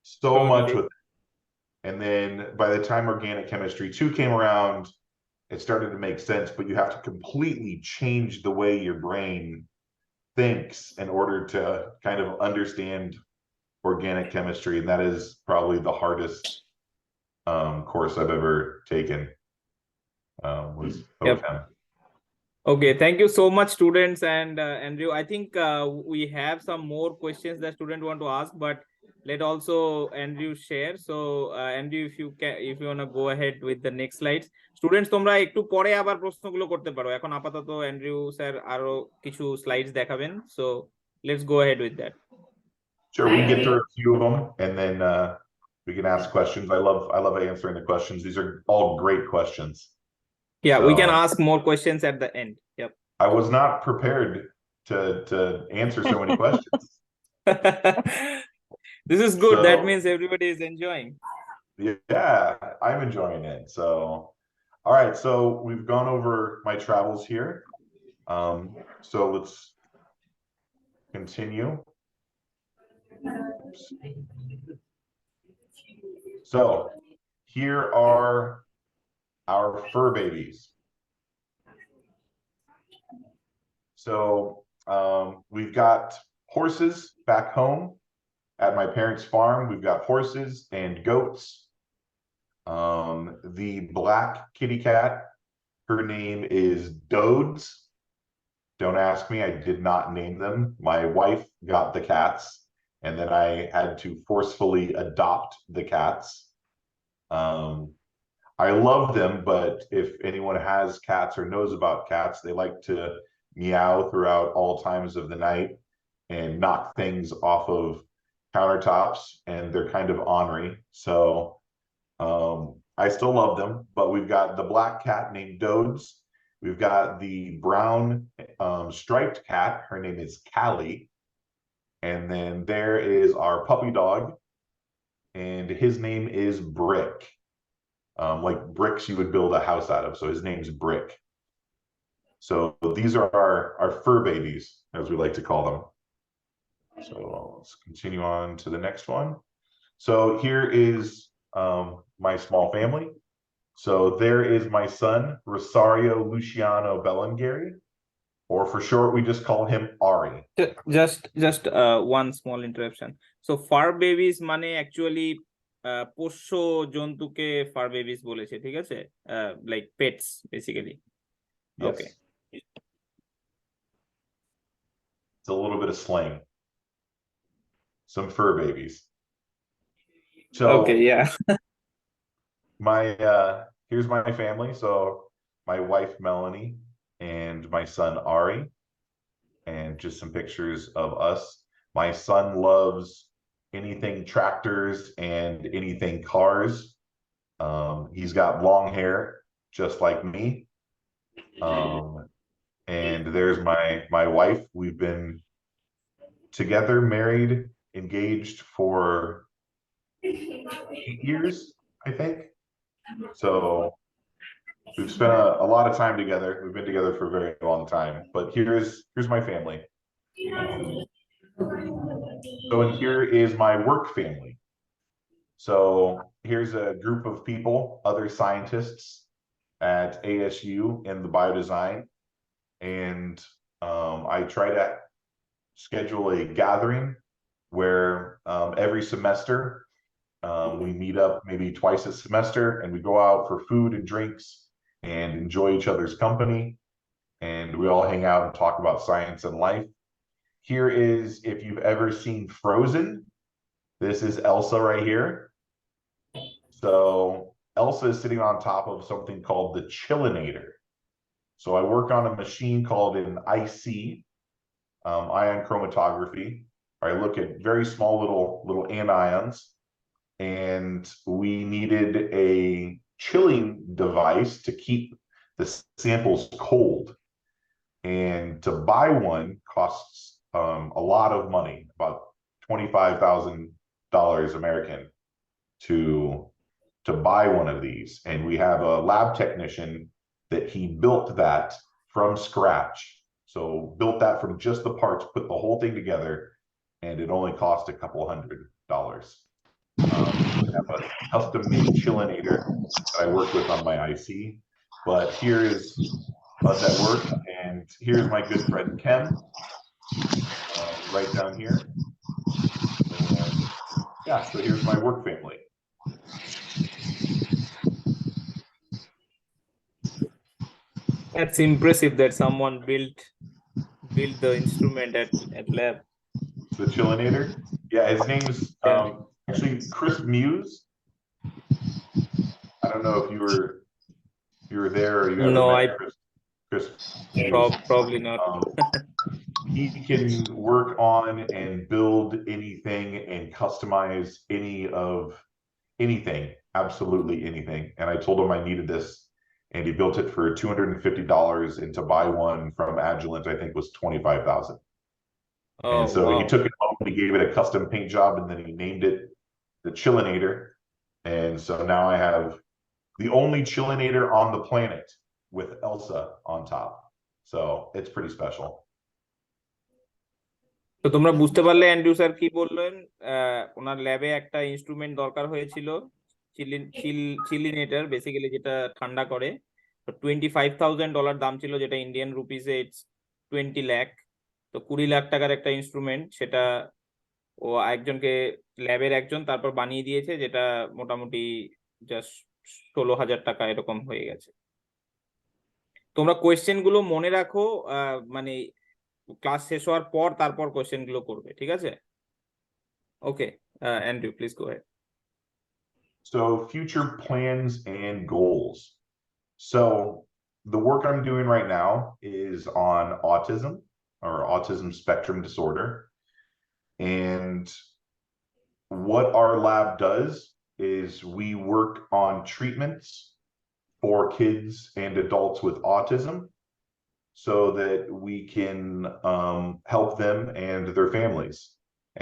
so much with it. And then by the time organic chemistry 2 came around, it started to make sense, but you have to completely change the way your brain thinks in order to kind of understand organic chemistry. And that is probably the hardest course I've ever taken, was OChem. Okay, thank you so much, students. And Andrew, I think we have some more questions that students want to ask, but let also Andrew share. So Andrew, if you want to go ahead with the next slides. Students, তোমরা একটু পরে আবার প্রশ্নগুলো করতে পারো। এখন আপাতত Andrew sir আরো কিছু slides দেখাবেন. So let's go ahead with that. Sure, we can get through a few of them and then we can ask questions. I love answering the questions. These are all great questions. Yeah, we can So ask more questions at the end. Yep. I was not prepared to answer so many questions. This is good. That So means everybody is enjoying. yeah, I'm enjoying it. So all right, so we've gone over my travels here. So let's continue. Oops. So here are our fur babies. So we've got horses back home at my parents' farm. We've got horses and goats. The black kitty cat, her name is Dodes. Don't ask me, I did not name them. My wife got the cats, and then I had to forcefully adopt the cats. I love them, but if anyone has cats or knows about cats, they like to meow throughout all times of the night and knock things off of countertops, and they're kind of ornery. So I still love them, but we've got the black cat named Dodes. We've got the brown striped cat. Her name is Callie. And then there is our puppy dog, and his name is Brick. Like bricks you would build a house out of. So his name's Brick. So these are our fur babies, as we like to call them. So let's continue on to the next one. So here is my small family. So there is my son, Rosario Luciano Bellinghiere, or for short, we just call him Ari. Just one small interruption. So fur babies মানে actually পোষ্য জন্তুকে fur babies বলেছে, ঠিক আছে? Like pets basically. Yes. Okay. It's a little bit of slang. Some fur babies. So okay, yeah. my here's my family. So my wife Melanie and my son Ari, and just some pictures of us. My son loves anything tractors and anything cars. He's got long hair, just like me. And there's my wife. We've been together, married, engaged for 8 years, I think. So we've spent a lot of time together. We've been together for a very long time. But here's my family. So and here is my work family. So here's a group of people, other scientists at ASU in the biodesign. And I try to schedule a gathering where every semester we meet up maybe twice a semester, and we go out for food and drinks and enjoy each other's company. And we all hang out and talk about science and life. Here is, if you've ever seen Frozen, this is Elsa right here. So Elsa is sitting on top of something called the chillinator. So I work on a machine called an IC, ion chromatography. I look at very small little anions, and we needed a chilling device to keep the samples cold. And to buy one costs a lot of money, about $25,000 American to buy one of these. And we have a lab technician that he built that from scratch. So built that from just the parts, put the whole thing together, and it only cost a couple $100. We have a custom-made chillinator that I work with on my IC. But here is us at work, and here's my good friend Kem, right down here. And yeah, so here's my work family. That's impressive that someone built the instrument at lab. The chillinator? Yeah, his name's actually Chris Muse. I don't know if you were there or you ever met Chris Muse. Probably not. He can work on and build anything and customize anything, absolutely anything. And I told him I needed this, and he built it for $250, and to buy one from Agilent, I think, was $25,000. Oh, And so he wow. took it home, he gave it a custom paint job, and then he named it the Chillinator. And so now I have the only Chillinator on the planet with Elsa on top. So it's pretty special. তো তোমরা বুঝতে পারলে Andrew sir কি বললেন, ওনার ল্যাবে একটা instrument দরকার হয়েছিল, চিলিনেটর, বেসিক্যালি যেটা ঠান্ডা করে। তো $25,000 দাম ছিল, যেটা ইন্ডিয়ান রুপিসে ইটস 20 লাখ। তো 20 লাখ টাকার একটা ইনস্ট্রুমেন্ট, সেটা ও একজনকে, ল্যাবের একজন তারপর বানিয়ে দিয়েছে, যেটা মোটামুটি জাস্ট 16,000 টাকা এরকম হয়ে গেছে। তোমরা কোয়েশ্চেন গুলো মনে রাখো, মানে ক্লাস শেষ হওয়ার পর তারপর কোয়েশ্চেন গুলো করবে, ঠিক আছে? Okay, Andrew please go ahead. So future plans and goals. So the work I'm doing right now is on autism, or autism spectrum disorder. And what our lab does is we work on treatments for kids and adults with autism, so that we can help them and their families.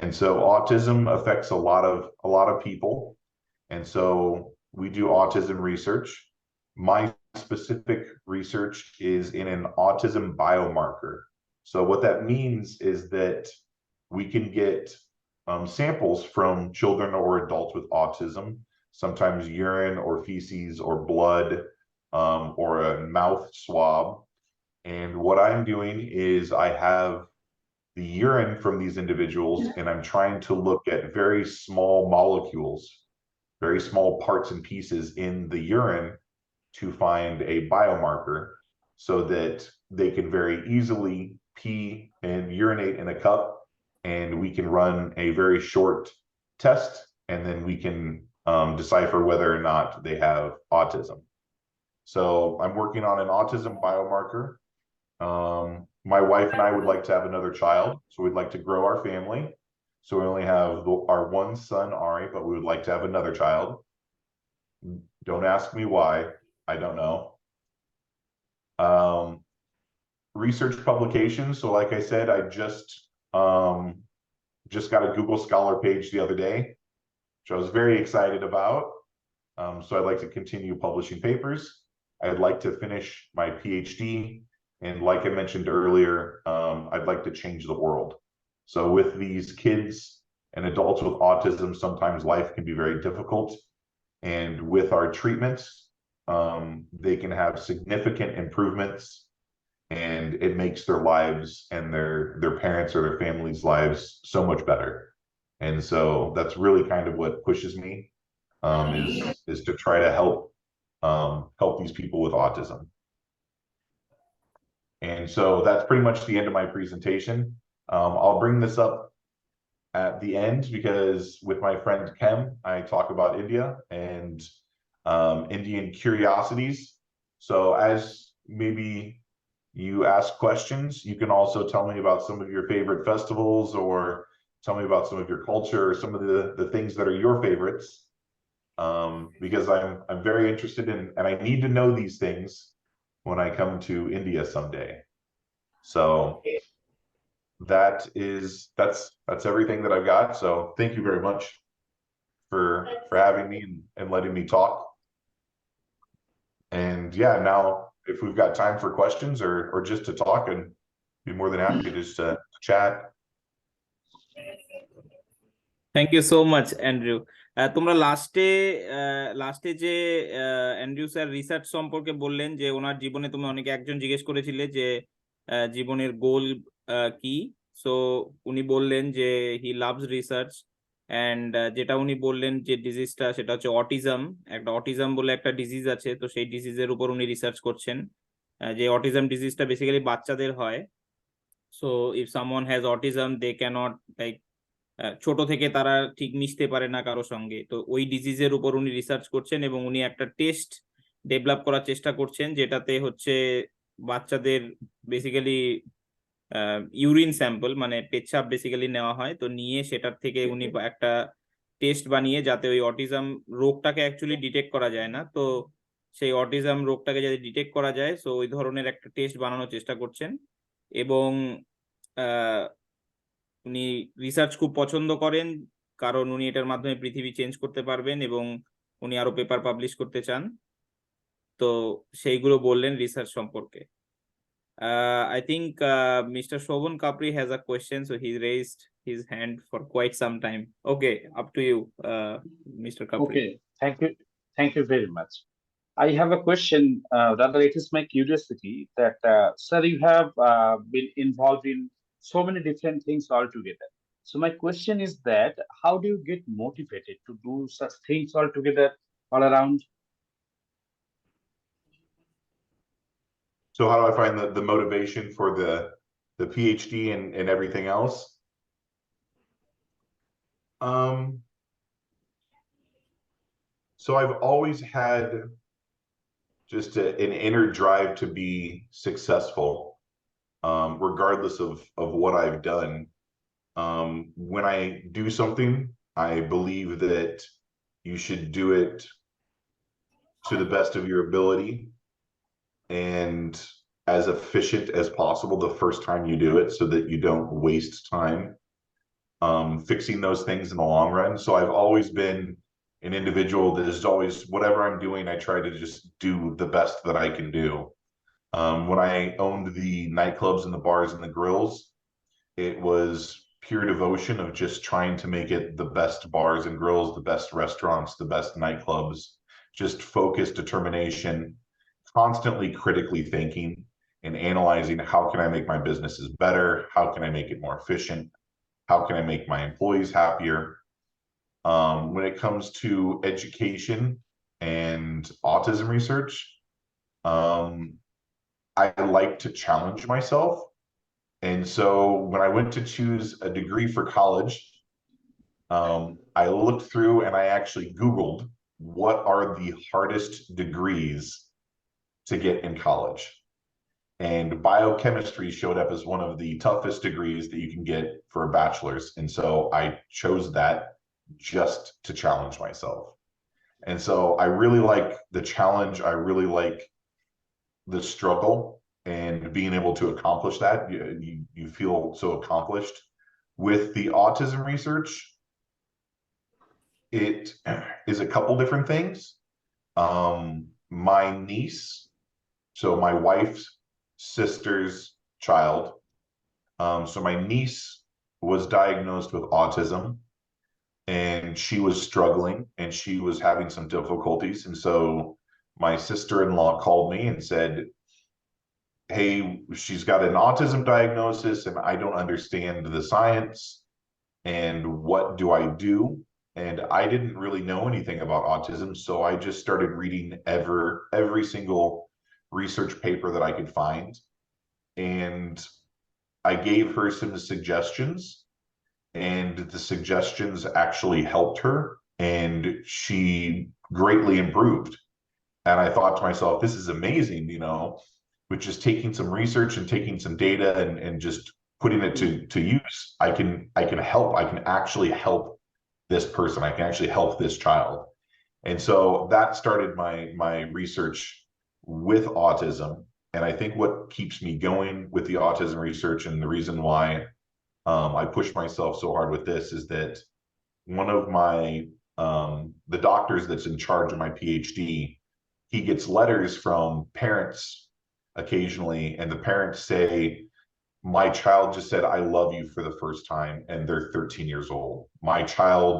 And so autism affects a lot of people. And so we do autism research. My specific research is in an autism biomarker. So what that means is that we can get samples from children or adults with autism, sometimes urine or feces or blood, or a mouth swab. And what I'm doing is I have the urine from these individuals, and I'm trying to look at very small molecules, very small parts and pieces in the urine to find a biomarker, so that they can very easily pee and urinate in a cup, and we can run a very short test, and then we can decipher whether or not they have autism. So I'm working on an autism biomarker. My wife and I would like to have another child, so we'd like to grow our family. So we only have our one son, Ari, but we would like to have another child. Don't ask me why. I don't know. Research publications. So like I said, I just got a Google Scholar page the other day, which I was very excited about. So I'd like to continue publishing papers. I'd like to finish my PhD. And like I mentioned earlier, I'd like to change the world. So with these kids and adults with autism, sometimes life can be very difficult. And with our treatments, they can have significant improvements, and it makes their lives and their parents or their families' lives so much better. And so that's really kind of what pushes me, is to try to help these people with autism. And so that's pretty much the end of my presentation. I'll bring this up at the end, because with my friend Kem, I talk about India and Indian curiosities. So as maybe you ask questions, you can also tell me about some of your favorite festivals, or tell me about some of your culture, or some of the things that are your favorites, because I'm very interested in, and I need to know these things when I come to India someday. So that's everything that I've got. So thank you very much for having me and letting me talk. And yeah, now if we've got time for questions or just to talk, and be more than happy just to chat. Thank you so much Andrew. তোমরা লাস্টে যে Andrew sir research সম্পর্কে বললেন, যে ওনার জীবনে তুমি অনেকে একজন জিজ্ঞেস করেছিলে যে জীবনের গোল কি, সো উনি বললেন যে হি লাভস রিসার্চ, অ্যান্ড যেটা উনি বললেন যে ডিজিজটা, সেটা হচ্ছে অটিজম। একটা অটিজম বলে একটা ডিজিজ আছে, তো সেই ডিজিজের উপর উনি রিসার্চ করছেন। যে অটিজম ডিজিজটা বেসিক্যালি বাচ্চাদের হয়। So if someone has autism, they cannot like, ছোট থেকে তারা ঠিক মিশতে পারে না কারো সঙ্গে। তো ওই ডিজিজের উপর উনি রিসার্চ করছেন, এবং উনি একটা টেস্ট ডেভেলপ করার চেষ্টা করছেন, যেটাতে হচ্ছে বাচ্চাদের বেসিক্যালি ইউরিন স্যাম্পল, মানে পেচ্ছাপ বেসিক্যালি নেওয়া হয়। তো নিয়ে সেটার থেকে উনি একটা টেস্ট বানিয়ে, যাতে ওই অটিজম রোগটাকে অ্যাকচুয়ালি ডিটেক্ট করা যায় না। তো সেই অটিজম রোগটাকে যাতে ডিটেক্ট করা যায়, সো ওই ধরনের একটা টেস্ট বানানোর চেষ্টা করছেন। এবং উনি রিসার্চ খুব পছন্দ করেন, কারণ উনি এটার মাধ্যমে পৃথিবী চেঞ্জ করতে পারবেন এবং উনি আরো পেপার পাবলিশ করতে চান। তো সেইগুলো বললেন রিসার্চ সম্পর্কে। I think Mr. Shobhan Kapri has a question, so he raised his hand for quite some time. Okay, up to you, Mr. Kapri. Okay, thank you very much. I have a question. Rather, it is my curiosity that, sir, you have been involved in so many different things altogether. So my question is that, how do you get motivated to do such things altogether all around? So how do I find the motivation for the PhD and everything else? So I've always had just an inner drive to be successful, regardless of what I've done. When I do something, I believe that you should do it to the best of your ability and as efficient as possible the first time you do it, so that you don't waste time fixing those things in the long run. So I've always been an individual that is always, whatever I'm doing, I try to just do the best that I can do. When I owned the nightclubs and the bars and the grills, it was pure devotion of just trying to make it the best bars and grills, the best restaurants, the best nightclubs, just focused determination, constantly critically thinking and analyzing, how can I make my businesses better? How can I make it more efficient? How can I make my employees happier? When it comes to education and autism research, I like to challenge myself. And so when I went to choose a degree for college, I looked through and I actually Googled what are the hardest degrees to get in college. And biochemistry showed up as one of the toughest degrees that you can get for a bachelor's. And so I chose that just to challenge myself. And so I really like the challenge. I really like the struggle and being able to accomplish that. You feel so accomplished. With the autism research, it is a couple different things. My niece, so my wife's sister's child, so my niece was diagnosed with autism, and she was struggling and she was having some difficulties. And so my sister-in-law called me and said, hey, she's got an autism diagnosis and I don't understand the science, and what do I do? And I didn't really know anything about autism, so I just started reading every single research paper that I could find. And I gave her some suggestions, and the suggestions actually helped her, and she greatly improved. And I thought to myself, this is amazing, with just taking some research and taking some data and just putting it to use, I can actually help this person. I can actually help this child. And so that started my research with autism. And I think what keeps me going with the autism research, and the reason why I push myself so hard with this, is that one of my the doctors that's in charge of my PhD, he gets letters from parents occasionally, and the parents say, my child just said, I love you for the first time, and they're 13 years old. My child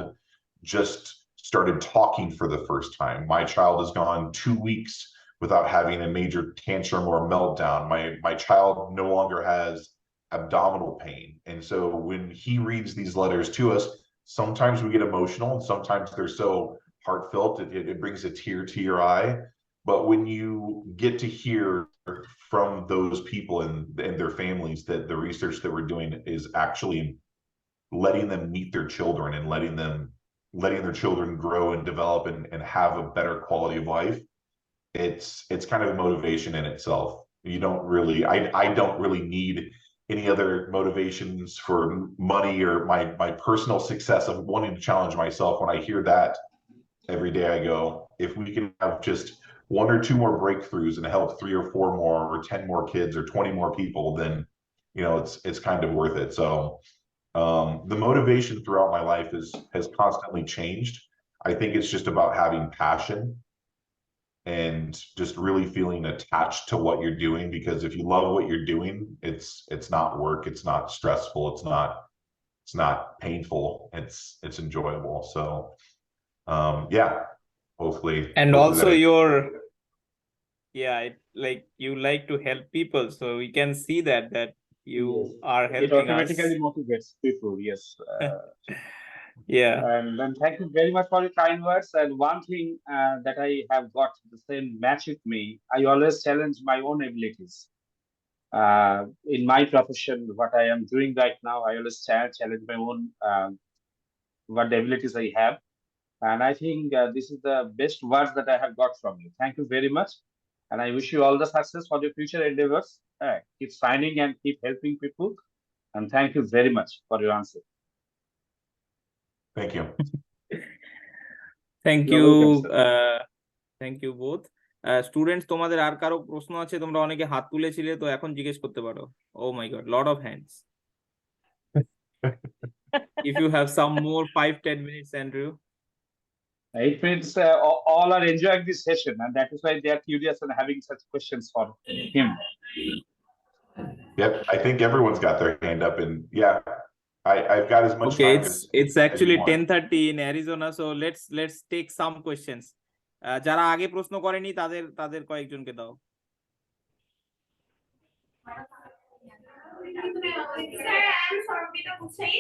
just started talking for the first time. My child has gone 2 weeks without having a major tantrum or meltdown. My child no longer has abdominal pain. And so when he reads these letters to us, sometimes we get emotional, and sometimes they're so heartfelt it brings a tear to your eye. But when you get to hear from those people and their families that the research that we're doing is actually letting them meet their children and letting their children grow and develop and have a better quality of life, it's kind of a motivation in itself. You don't really, I don't really need any other motivations for money or my personal success of wanting to challenge myself. When I hear that every day, I go, if we can have just one or two more breakthroughs and help 3 or 4 more or 10 more kids or 20 more people, then it's kind of worth it. So the motivation throughout my life has constantly changed. I think it's just about having passion and just really feeling attached to what you're doing, because if you love what you're doing, it's not work, it's not stressful, it's not painful, it's enjoyable. So yeah, hopefully And hopefully also like you like to help people, so we can see that you are It helping us. automatically motivates people. Yes. Yeah. And then thank you very much for your kind words. And one thing that I have got the same match with me, I always challenge my own abilities. In my profession, what I am doing right now, I always challenge my own what the abilities I have. And I think this is the best words that I have got from you. Thank you very much. And I wish you all the success for your future endeavors. Keep signing and keep helping people. And thank you very much for your answer. Thank you. Thank You're you. welcome, Thank you both. Students, তোমাদের আর কারো প্রশ্ন আছে? তোমরা অনেকে হাত তুলেছিলে, তো এখন জিজ্ঞেস করতে পারো। Oh my God, lot of hands. If you have some more 5-10 minutes, Andrew. It means all are enjoying this session, and that is why they are curious and having such questions for him. Yep, I think everyone's got their hand up, and yeah, I've got as much Okay, time it's actually as you want. 10:30 in Arizona, so let's take some questions. যারা আগে প্রশ্ন করেনি তাদের কয়েকজনকে দাও। Sir, I am Swarup Dey.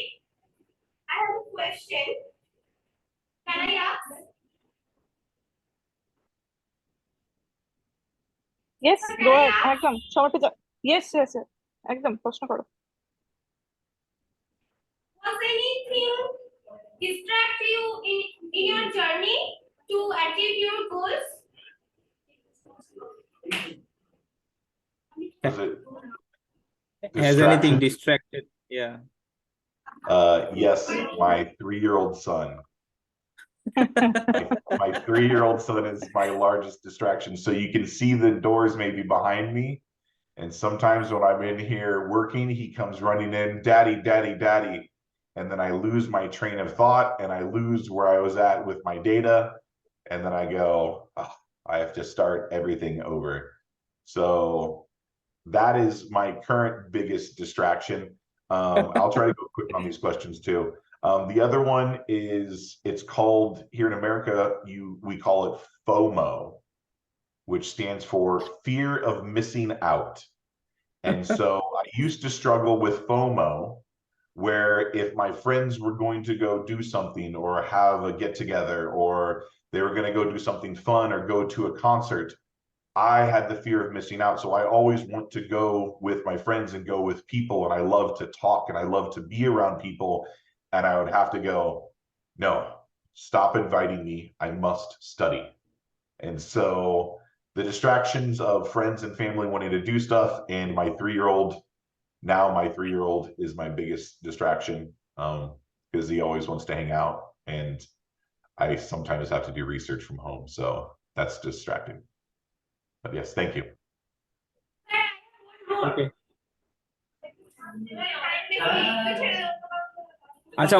I have a question. Can I ask? Yes, go ahead. একদম সমর্পিতা। Yes, একদম প্রশ্ন করো। Was anything distract you in your journey to achieve your goals? Has anything distracted? Yeah. Yes, my 3-year-old son. My 3-year-old son is my largest distraction. So you can see the doors maybe behind me. And sometimes when I'm in here working, he comes running in, "Daddy, daddy, daddy." And then I lose my train of thought and I lose where I was at with my data. And then I go, oh, I have to start everything over. So that is my current biggest distraction. I'll try to go quick on these questions too. The other one is, it's called, here in America, we call it FOMO, which stands for fear of missing out. And so I used to struggle with FOMO, where if my friends were going to go do something or have a get together, or they were going to go do something fun or go to a concert, I had the fear of missing out. So I always want to go with my friends and go with people. And I love to talk and I love to be around people. And I would have to go, no, stop inviting me. I must study. And so the distractions of friends and family wanting to do stuff, and my 3-year-old, now my 3-year-old is my biggest distraction, because he always wants to hang out. And I sometimes have to do research from home. So that's distracting. But yes, thank you. Okay. আচ্ছা,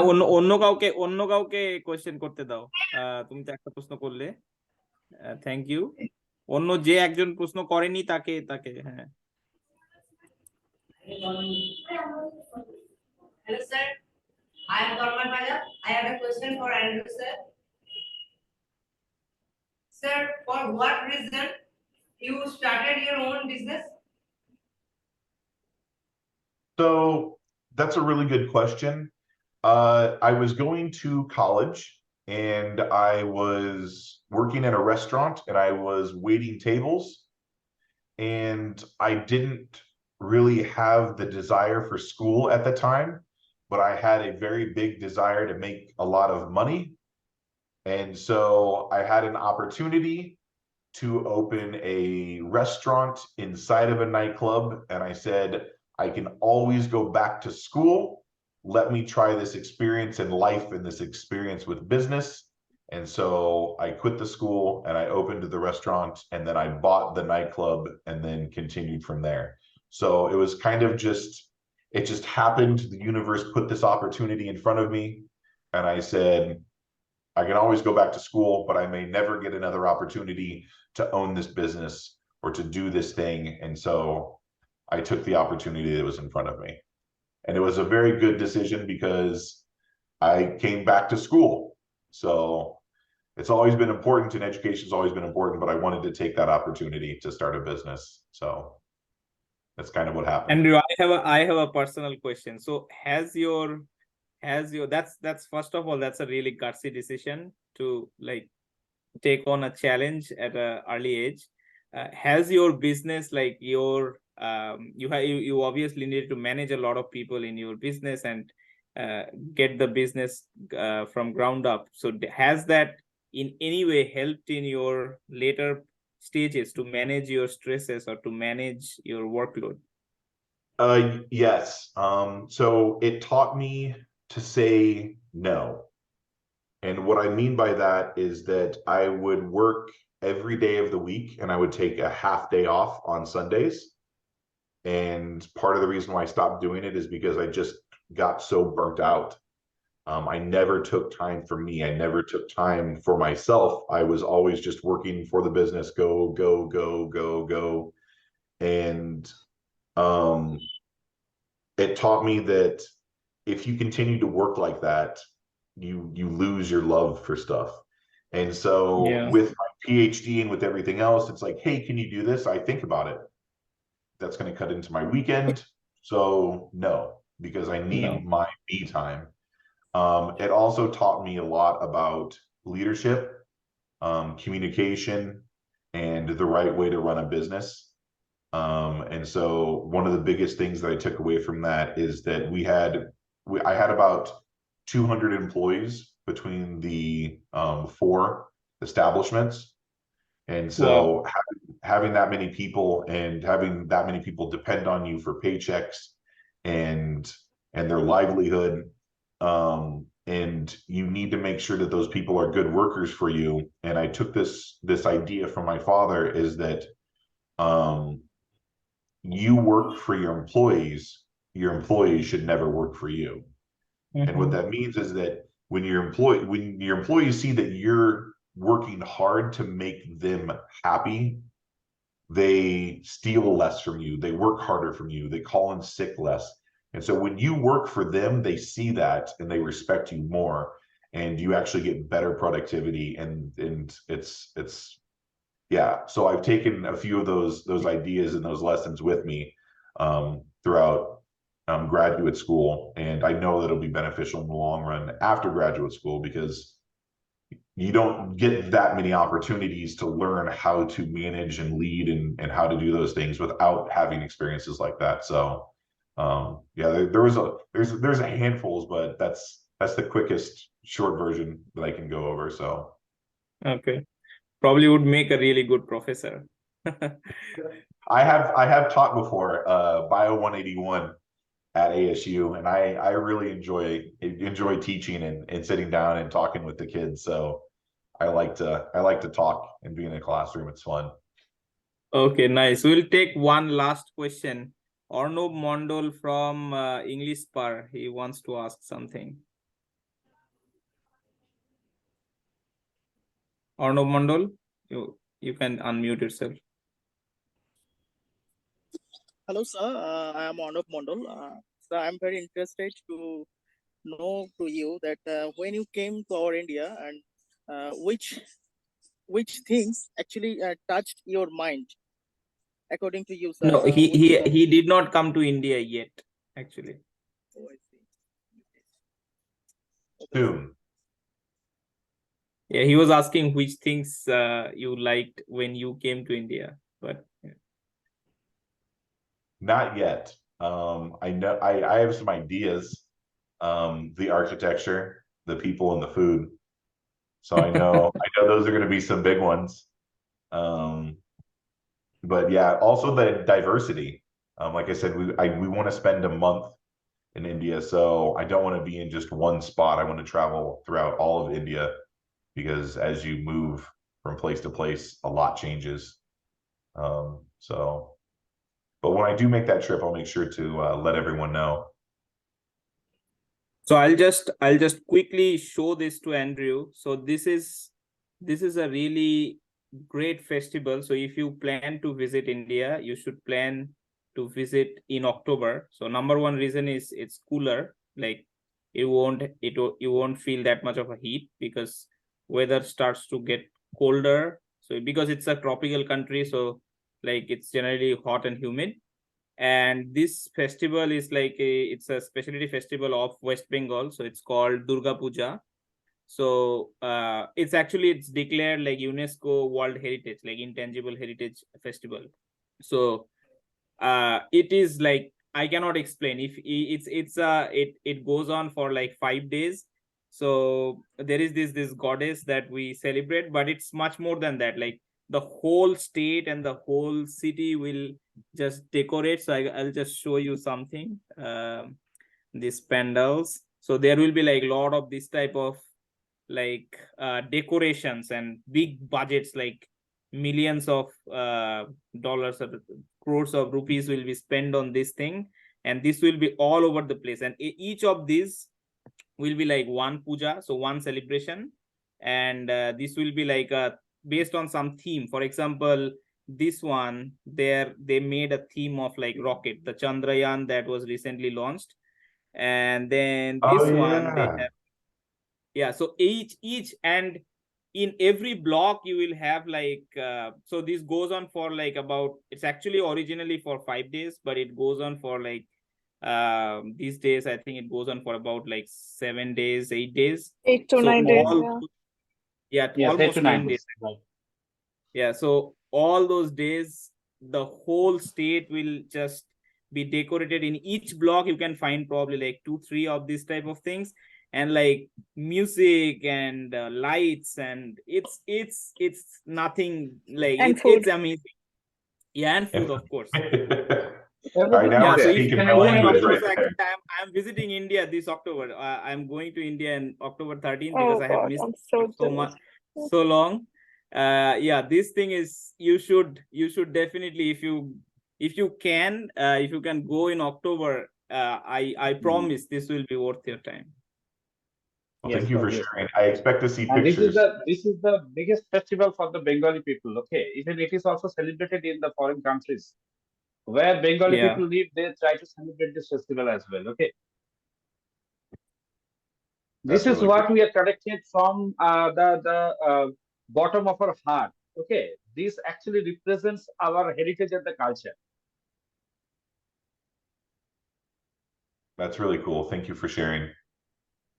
অন্য কাউকে question করতে দাও। তুমি তো একটা প্রশ্ন করলে, থ্যাংক ইউ। অন্য যে একজন প্রশ্ন করেনি তাকে হ্যাঁ। Hello sir, I am Dorman Raja. I have a question for Andrew sir. Sir, for what reason you started your own business? So that's a really good question. I was going to college and I was working in a restaurant and I was waiting tables, and I didn't really have the desire for school at the time, but I had a very big desire to make a lot of money. And so I had an opportunity to open a restaurant inside of a nightclub, and I said, I can always go back to school. Let me try this experience in life and this experience with business. And so I quit the school and I opened the restaurant, and then I bought the nightclub and then continued from there. So it was kind of just, it just happened. The universe put this opportunity in front of me. And I said, I can always go back to school, but I may never get another opportunity to own this business or to do this thing. And so I took the opportunity that was in front of me. And it was a very good decision because I came back to school. So it's always been important, and education's always been important, but I wanted to take that opportunity to start a business. So that's kind of what happened. Andrew, I have a personal question. So that's first of all, that's a really gutsy decision to like take on a challenge at an early age. Has your business, like your you obviously need to manage a lot of people in your business and get the business from ground up. So has that in any way helped in your later stages to manage your stresses or to manage your workload? Yes. So it taught me to say no. And what I mean by that is that I would work every day of the week and I would take a half day off on Sundays. And part of the reason why I stopped doing it is because I just got so burnt out. I never took time for me. I never took time for myself. I was always just working for the business, go, go, go, go, go. And it taught me that if you continue to work like that, you lose your love for stuff. And so with my PhD and with everything else, it's like, hey, can you do this? I think about it. That's going to cut into my weekend. So no, because I need my me time. It also taught me a lot about leadership, communication, and the right way to run a business. And so one of the biggest things that I took away from that is that I had about 200 employees between the 4 establishments. And so having that many people and having that many people depend on you for paychecks and their livelihood, and you need to make sure that those people are good workers for you. And I took this idea from my father, is that you work for your employees should never work for you. And what that means is that when your employees see that you're working hard to make them happy, they steal less from you, they work harder from you, they call in sick less. And so when you work for them, they see that and they respect you more, and you actually get better productivity. And it's yeah. So I've taken a few of those ideas and those lessons with me throughout graduate school, and I know that it'll be beneficial in the long run after graduate school, because you don't get that many opportunities to learn how to manage and lead and how to do those things without having experiences like that. So yeah, there's a handfuls, but that's the quickest short version that I can go over. So okay, probably would make a really good professor. I have taught before Bio 181 at ASU, and I really enjoy teaching and sitting down and talking with the kids. So I like to talk and be in a classroom. It's fun. Okay, nice. We'll take one last question. Arnob Mondal from English Spar, he wants to ask something. Arnob Mondal, you can unmute yourself. Hello, sir. I am Andrew Mondal. So I'm very interested to know to you that when you came to our India, and which things actually touched your mind, according to you, sir? No, he did not come to India yet, actually. Oh, I see. Soon. Yeah, he was asking which things you liked when you came to India, but yeah. Not yet. I know I have some ideas. The architecture, the people, and the food. So I know those are going to be some big ones. But yeah, also the diversity. Like I said, we want to spend a month in India, so I don't want to be in just one spot. I want to travel throughout all of India, because as you move from place to place, a lot changes. But when I do make that trip, I'll make sure to let everyone know. So I'll just quickly show this to Andrew. So this is a really great festival. So if you plan to visit India, you should plan to visit in October. So number one reason is it's cooler. Like you won't feel that much of a heat because weather starts to get colder. So because it's a tropical country, so like it's generally hot and humid. And this festival is like it's a specialty festival of West Bengal, so it's called Durga Puja. So it's declared like UNESCO World Heritage, like intangible heritage festival. So it is like I cannot explain. If it goes on for like 5 days. So there is this goddess that we celebrate, but it's much more than that. Like the whole state and the whole city will just decorate. So I'll just show you something. These pandals. So there will be like a lot of this type of like decorations and big budgets, like millions of dollars or crores of rupees will be spent on this thing, and this will be all over the place, and each of these will be like one puja, so one celebration, and this will be like based on some theme. For example, this one they made a theme of like rocket, the Chandrayaan that was recently launched, and then this one they have, yeah, so each and in every block you will have like so this goes on for like about, it's actually originally for 5 days, but it goes on for like these days I think it goes on for about like 7 days, 8 days, 8 to so 9 days. all, Yes, almost 8 to 9 10 days. days. Right. Yeah, so all those days the whole state will just be decorated. In each block you can find probably like 2-3 of these type of things, and like music and lights, and it's nothing like And it's food. amazing. Yeah, and food, of course. All right, now Yeah, we're so if speaking you my go in language October, right so there. actually I'm visiting India this October. I'm going to India in October 13th Oh because I have God, missed I'm so so jealous. much, so long. Yeah, this thing is, you should definitely, if you can go in October, I promise this will be worth your time. Well, Yes, thank you for obviously. sharing. I expect to see And pictures. this is the biggest festival for the Bengali people. Okay, even it is also celebrated in the foreign countries where Bengali Yeah. people live. They try to celebrate this festival as well. Okay, this That's is really what cool. we are connected from the bottom of our heart. Okay, this actually represents our heritage and the culture. That's really cool. Thank you for sharing.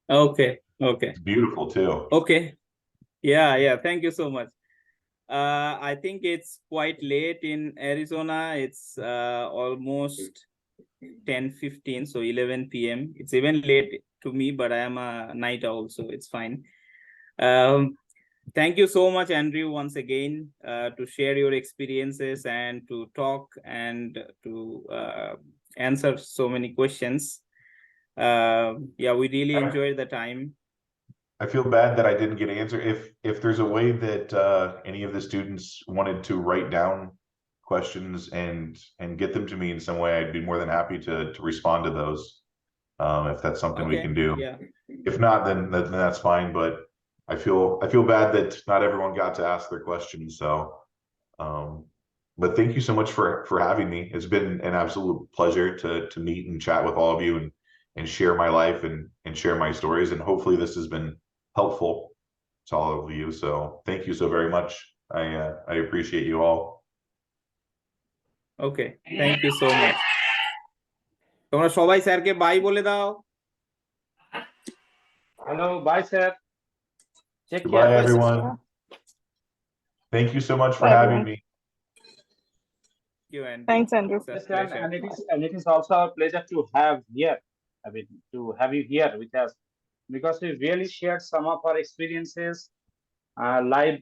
Okay. It's beautiful too. Okay. Yeah. Thank you so much. I think it's quite late in Arizona. It's almost 10:15, so 11 p.m. It's even late to me, but I am a night owl, so it's fine. Thank you so much, Andrew, once again, to share your experiences and to talk and to answer so many questions. Yeah, we really enjoyed the time. I feel bad that I didn't get an answer. If there's a way that any of the students wanted to write down questions and get them to me in some way, I'd be more than happy to respond to those. If that's something we can do. Yeah. If not, then that's fine. But I feel bad that not everyone got to ask their questions. So, but thank you so much for having me. It's been an absolute pleasure to meet and chat with all of you and share my life and share my stories. And hopefully this has been helpful to all of you. So thank you so very much. I appreciate you all. Okay, thank you so much. তোমরা সবাই স্যারকে by বলে দাও। Hello, bye, sir. Take care. Goodbye, everyone. Thank you so much for Bye, having everyone. me. Thanks, Andrew. Yes, and it is also our pleasure to have here. I mean, to have you here with us, because we really shared some of our experiences, live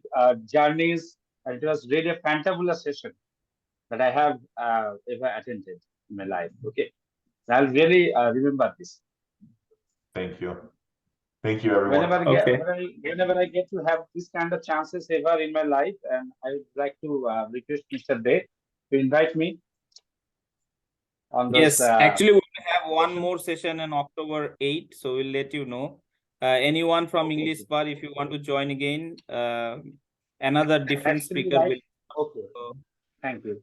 journeys, and it was really a fantabulous session that I have ever attended in my life. Okay, so I'll really remember this. Thank you. Thank you, everyone. Okay. Whenever I get to have this kind of chances ever in my life, and I would like to request Mr. Dey to invite me on those. Yes, actually, we will have one more session on October 8th, so we'll let you know. Anyone from English Bar, if you want to join again, another different Actually, speaker right? will. Okay. So, Thank you.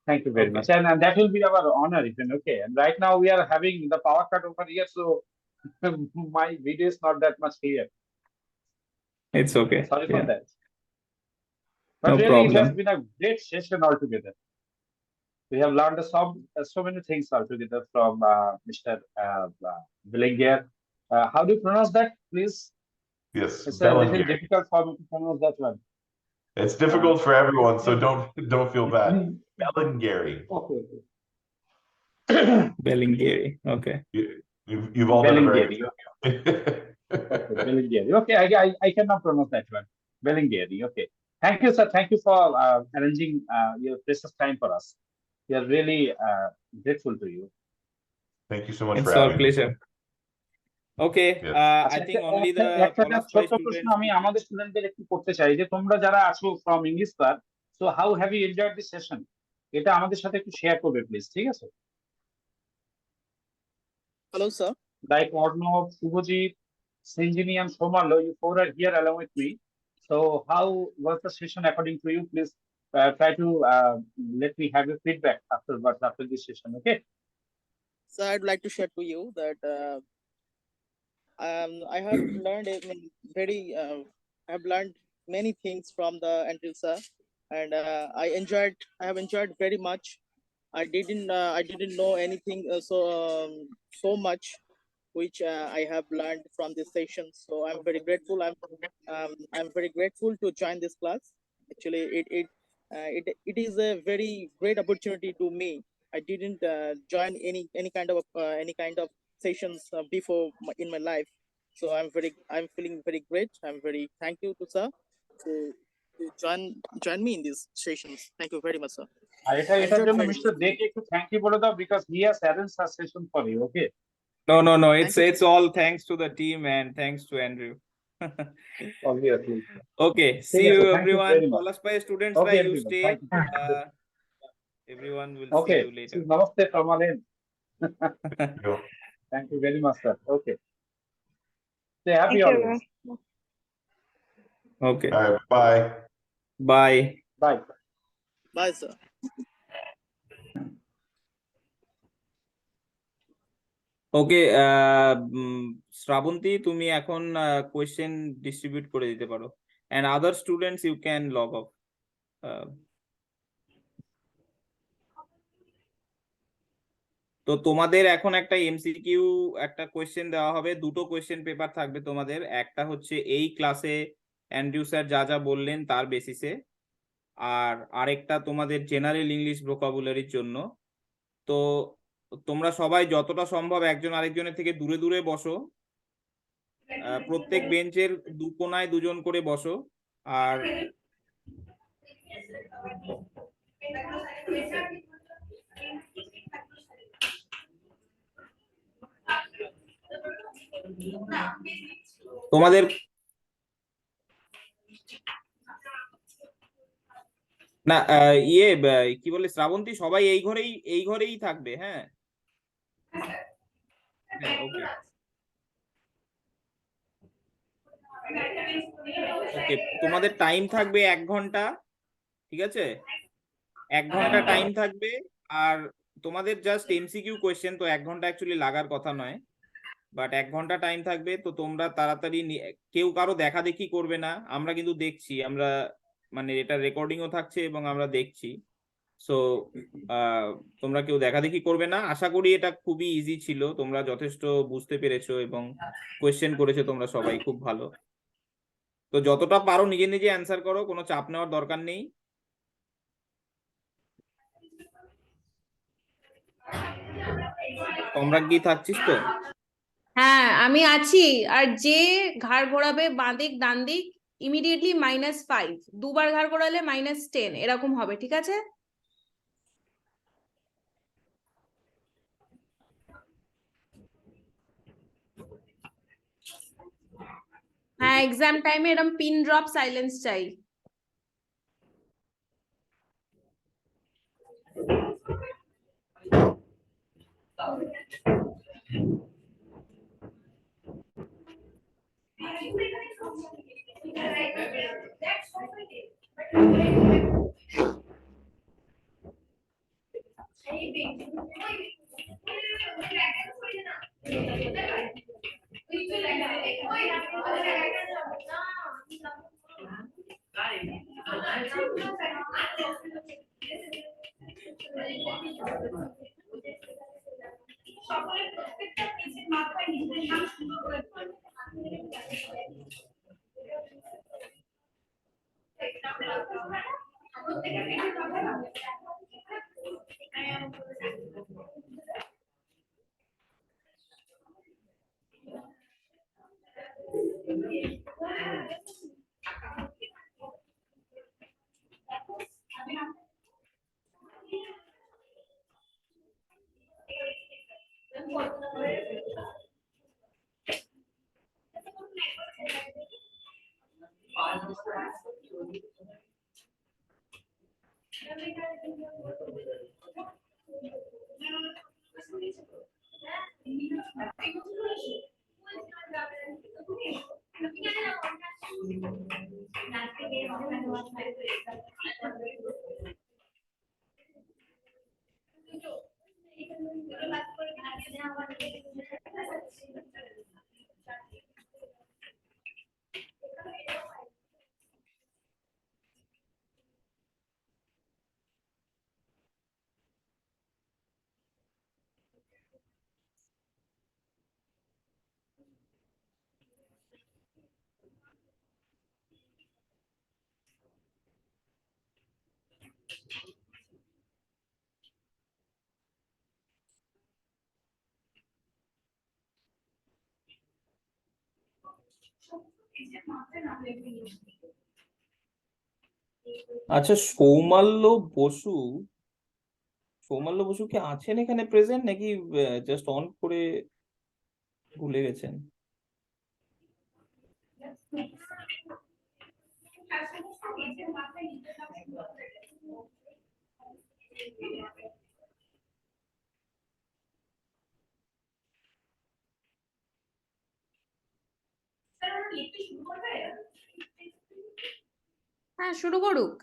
Thank you very Okay. much. And that will be our honor even. Okay. And right now we are having the power cut over here, so my video is not that much clear. It's okay. Sorry for Yeah. that. But No really, it has problem. been a great session altogether. We have learned so many things altogether from Mr. Bellinghiere. How do you pronounce that, please? Yes, It's a little Bellinghiere. difficult for me to pronounce that one. It's difficult for everyone, so don't feel bad. Okay. Bellinghiere. Bellinghiere. Okay. You've all done a very Bellinghiere. Okay, Bellinghiere. Okay, I cannot pronounce that one. Bellinghiere. Okay. Thank you, sir. Thank you for arranging your precious time for us. We are really grateful to you. Thank you so much It's for our having me. pleasure. Okay. I think only the ছোট্ট প্রশ্ন আমি আমাদের স্টুডেন্টদের একটু করতে চাই যে তোমরা যারা আছো from English class, so how have you enjoyed this session? এটা আমাদের সাথে একটু শেয়ার করবে প্লিজ, ঠিক আছে? Hello, sir. Like Arnav, Subhajit, Sinjini, and Somalo, you four are here along with me. So how was the session according to you? Please try to let me have your feedback after this session, okay? So I'd like to share to you that I have learned I have learned many things from the Andrew sir, and I have enjoyed very much. I didn't know anything so much which I have learned from this session. So I'm very grateful. I'm very grateful to join this class. Actually, it is a very great opportunity to me. I didn't join any kind of sessions before in my life. So I'm feeling very great. I'm very thank you to sir to join me in these sessions. Thank you very much, sir. আর এটার জন্য mister দেকে একটু thank you বলে দাও because he has arranged such session for you, okay? No. It's all thanks to the team and thanks to Andrew. Obviously. Okay. See you everyone. Polish students, Okay, you everyone. stay. Thank you. Everyone will Okay. see you later. Namaste from our end. Thank you very much, sir. Okay. Stay happy always. Okay. All right, bye. Bye. Bye. Bye, sir. Okay, Shrabanti তুমি এখন question distribute করে দিতে পারো, and other students you can log off. তো তোমাদের এখন একটা MCQ একটা কোয়েশ্চেন দেওয়া হবে, দুটো কোয়েশ্চেন পেপার থাকবে তোমাদের। একটা হচ্ছে এই ক্লাসে অ্যান্ড্রু স্যার যা যা বললেন তার বেসিসে, আর আরেকটা তোমাদের জেনারেল ইংলিশ ভোকাবুলারির জন্য। তো তোমরা সবাই যতটা সম্ভব একজন আরেকজনের থেকে দূরে দূরে বসো, প্রত্যেক বেঞ্চের দু কোনায় দুজন করে বসো। আর তোমাদের না কি বলে শ্রাবন্তী, সবাই এই ঘরেই থাকবে। হ্যাঁ, ওকে ওকে। তোমাদের টাইম থাকবে 1 ঘন্টা, ঠিক আছে? 1 ঘন্টা টাইম থাকবে। আর তোমাদের জাস্ট এমসিকিউ কোয়েশ্চেন, তো 1 ঘন্টা অ্যাকচুয়ালি লাগার কথা নয়, বাট 1 ঘন্টা টাইম থাকবে। তো তোমরা তাড়াতাড়ি, কেউ কারো দেখা দেখি করবে না। আমরা কিন্তু দেখছি, আমরা মানে এটা রেকর্ডিংও থাকছে এবং আমরা দেখছি। সো তোমরা কেউ দেখা দেখি করবে না। আশা করি এটা খুবই ইজি ছিল, তোমরা যথেষ্ট বুঝতে পেরেছো এবং কোয়েশ্চেন করেছো তোমরা সবাই খুব ভালো। তো যতটা পারো নিজে নিজে অ্যান্সার করো, কোনো চাপ নেওয়ার দরকার নেই। সম্রাট কি থাকছিস তো? হ্যাঁ আমি আছি। আর যে ঘাড় ঘোরাবে বাঁ দিক ডান দিক, ইমিডিয়েটলি -5, দুবার ঘাড় ঘোরালে -10 এরকম হবে, ঠিক আছে? হ্যাঁ এক্সাম টাইমে এরকম পিন ড্রপ সাইলেন্স চাই। আচ্ছা, সৌমাল্য বসু কি আছেন এখানে প্রেজেন্ট, নাকি জাস্ট অন করে ভুলে গেছেন? হ্যাঁ শুরু করুক।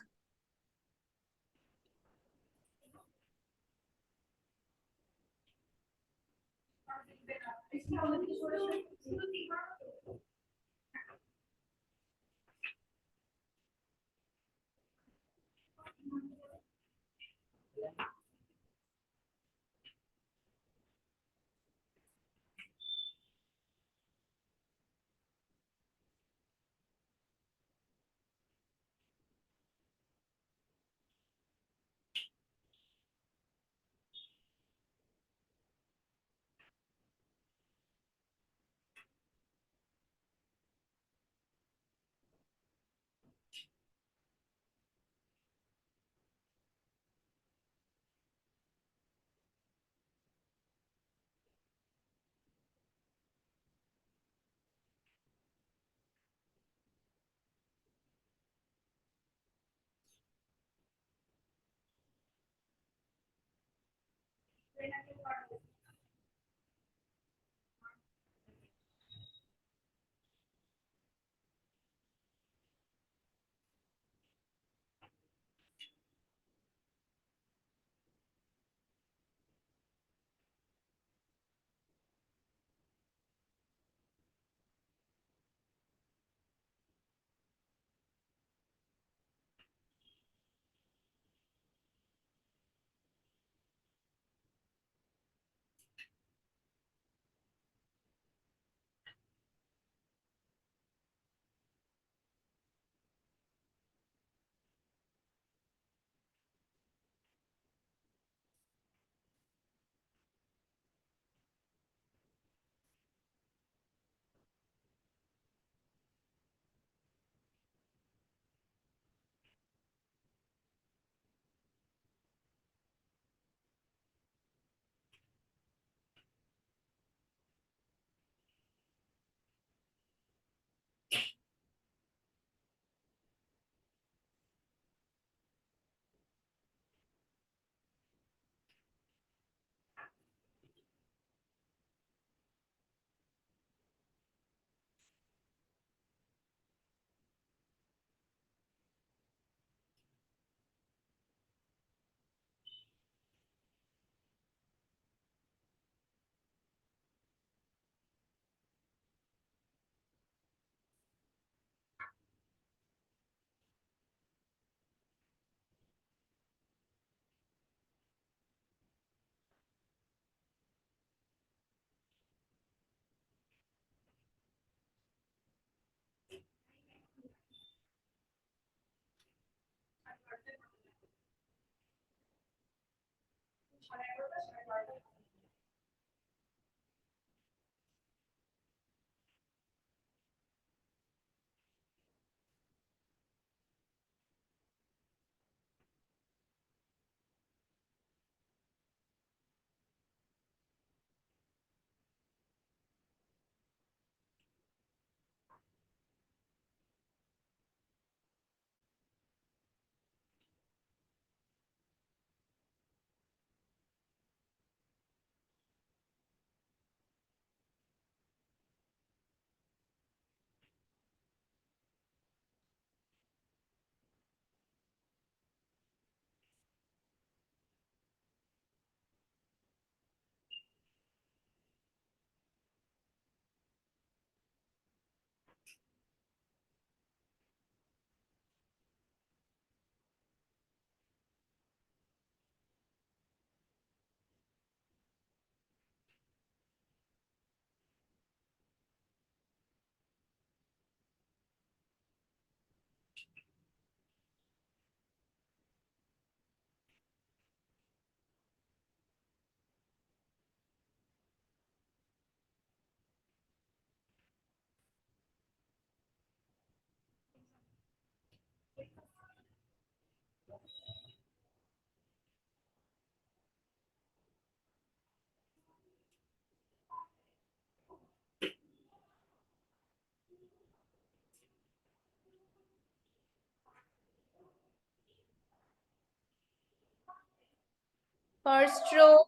First row.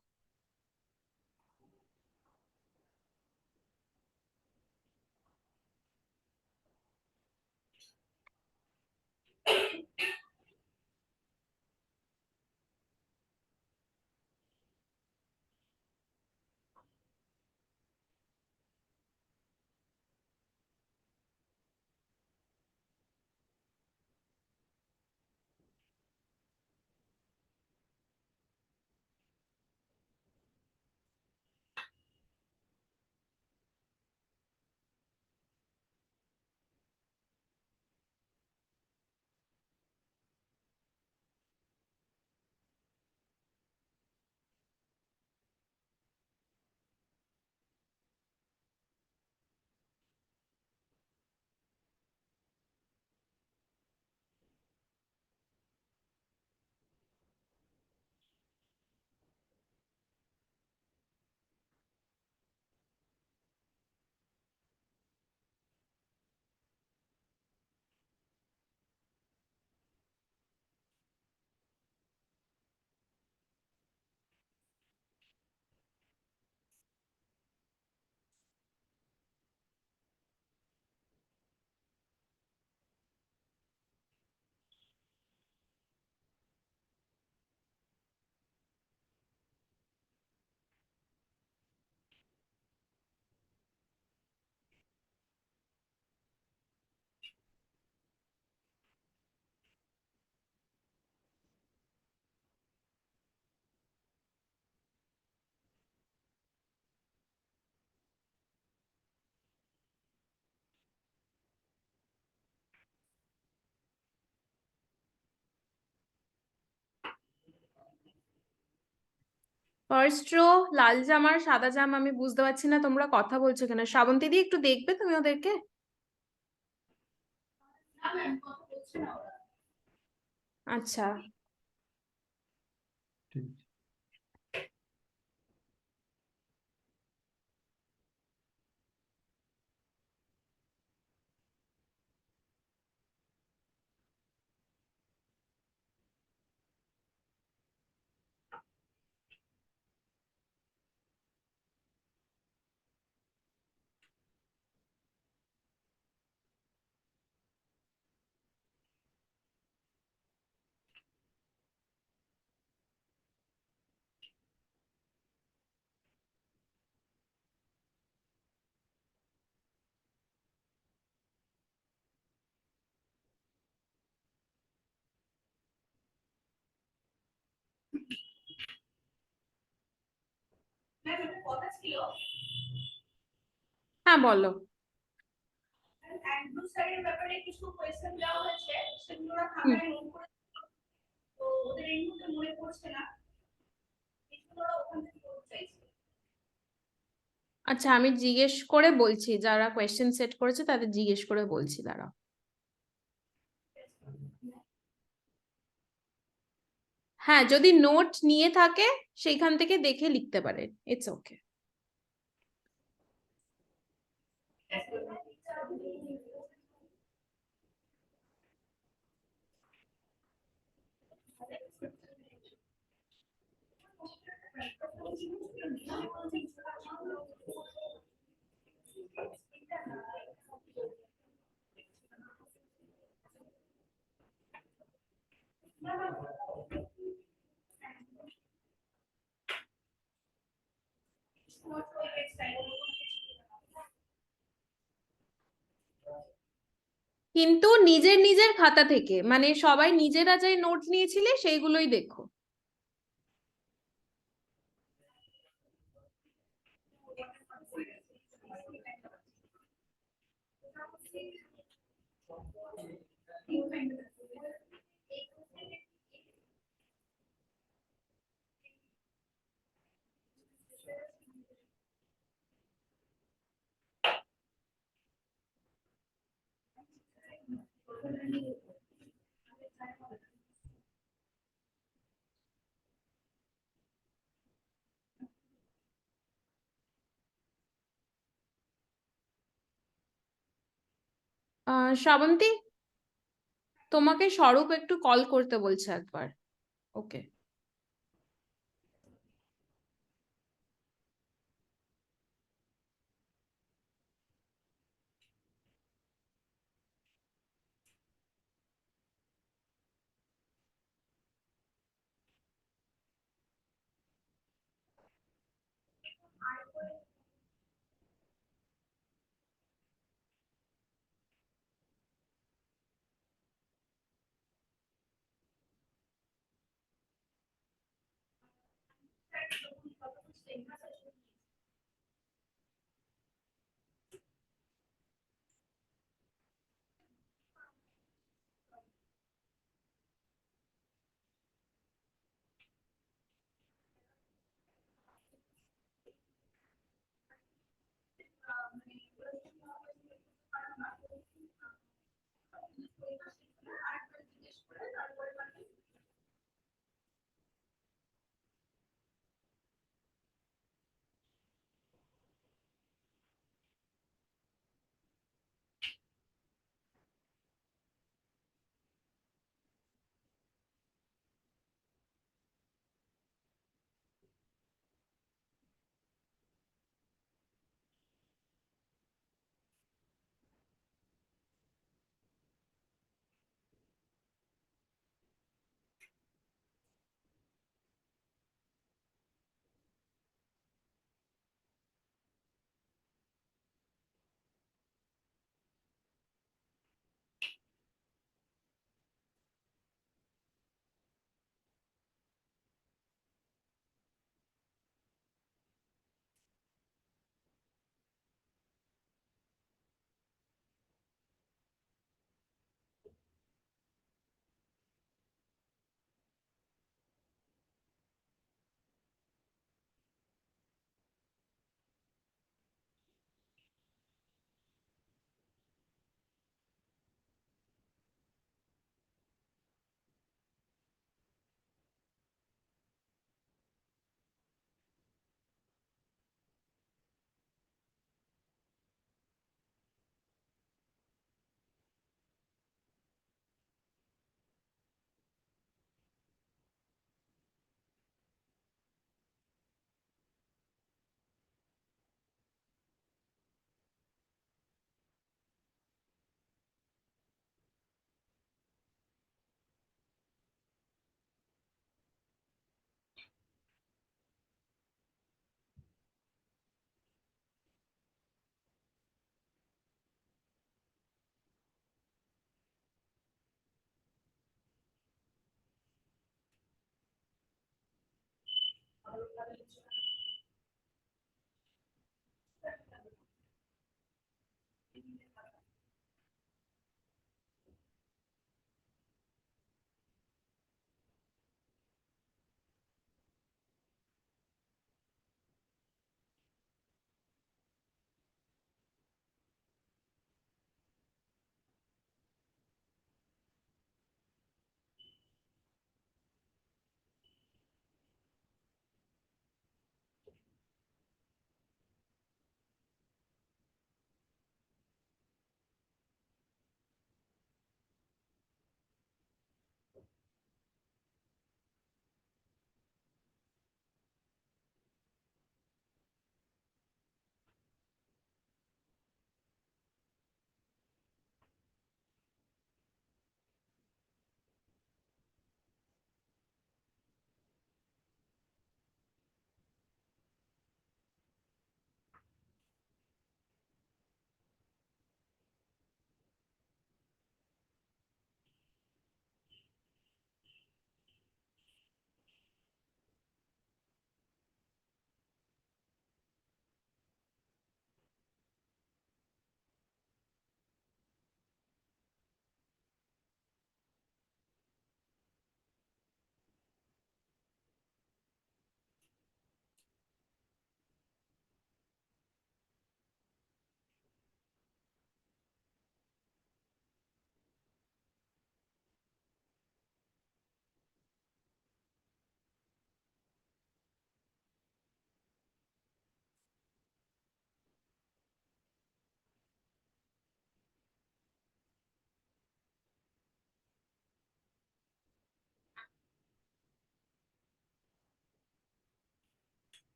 ফার্স্ট রো লাল জামার সাদা জামা আমি বুঝতে পারছি না তোমরা কথা বলছো কেন শ্রাবন্তী দি একটু দেখবে তুমি ওদেরকে আচ্ছা হ্যাঁ বলো অ্যান্ড্রু স্যারের ব্যাপারে কিছু কোয়েশ্চেন দেওয়া হয়েছে সেগুলো ওরা খাতায় নোট করে আচ্ছা আমি জিজ্ঞেস করে বলছি, যারা কোয়েশ্চেন সেট করেছে তাদের জিজ্ঞেস করে বলছি, দাঁড়াও। হ্যাঁ, যদি নোট নিয়ে থাকে সেইখান থেকে দেখে লিখতে পারে, ইটস ওকে। কিন্তু নিজের নিজের খাতা থেকে, মানে সবাই নিজেরা যে নোট নিয়েছিলে সেইগুলোই দেখো। শ্রাবন্তী, তোমাকে স্বরূপ একটু কল করতে বলছে একবার। ওকে।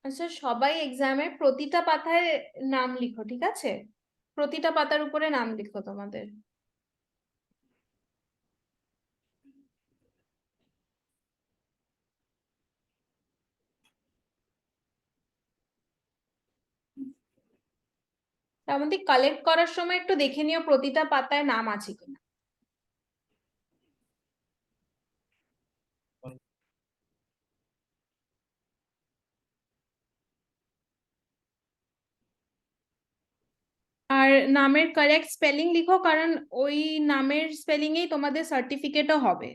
আচ্ছা, সবাই এক্সামে প্রতিটা পাতায় নাম লিখো, ঠিক আছে? প্রতিটা পাতার উপরে নাম লিখো তোমাদের। তার মধ্যে কালেক্ট করার সময় একটু দেখে নিও প্রতিটা পাতায় নাম আছে কিনা। আর নামের কারেক্ট স্পেলিং লিখো, কারণ ওই নামের স্পেলিং এই তোমাদের সার্টিফিকেটও হবে।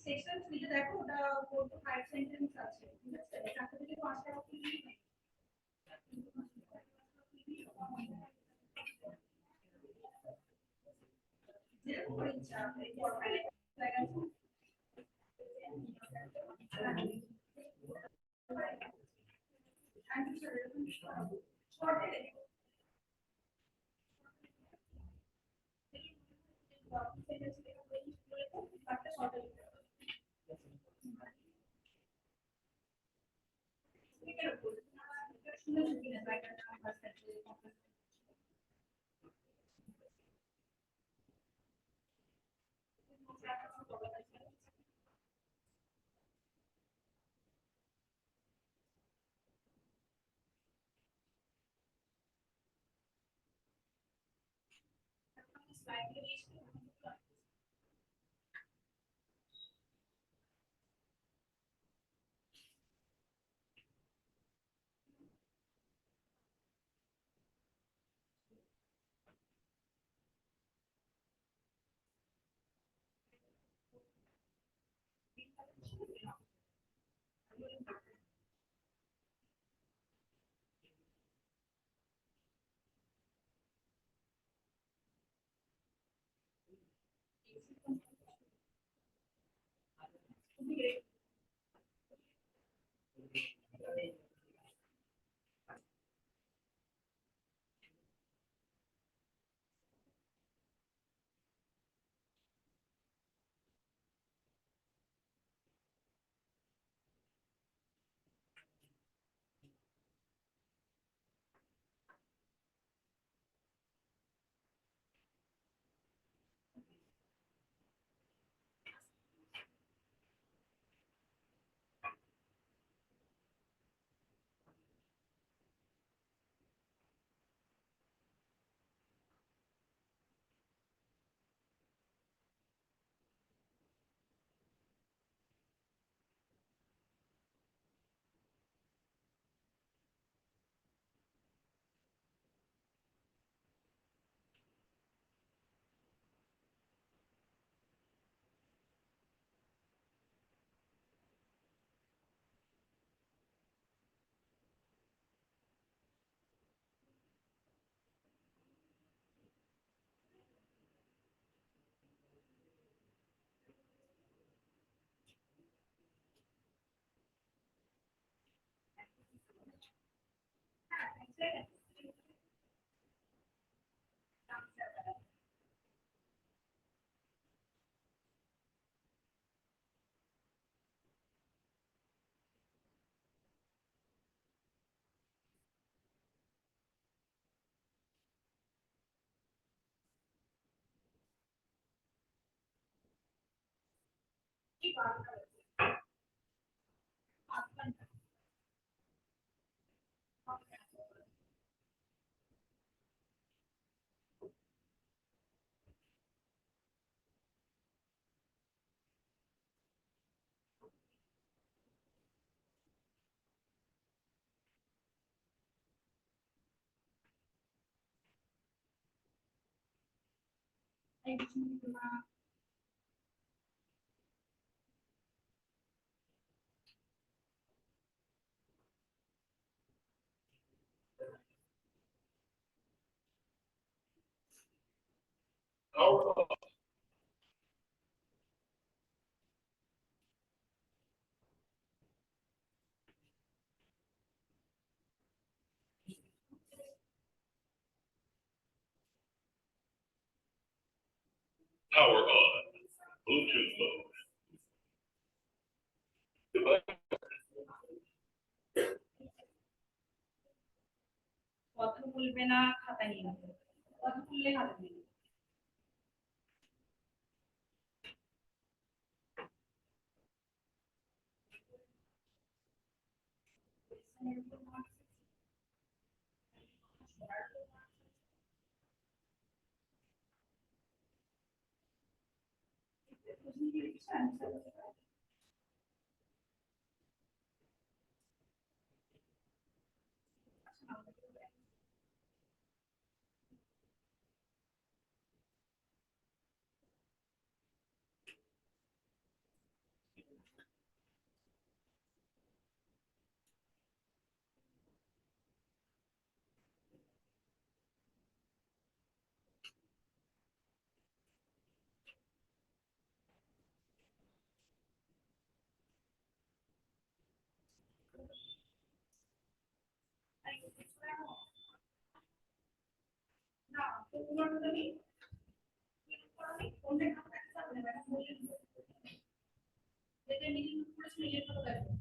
সেকশন 3 তে দেখো ওটা 4 to 5 সেন্টেন্স আছে ঠিক আছে চারটে থেকে পাঁচটা অবধি যেরকম ইচ্ছা Power on. Bluetooth mode. Device. কথা বলবে না, খাতা নিয়ে নেবে। কথা বললে খাতা নিয়ে নেবে। না, তোমার তুমি কোনটা খাতা চাপলে ম্যাডাম বলে যেটা মিলিং করেছিল এটা তো দেখো।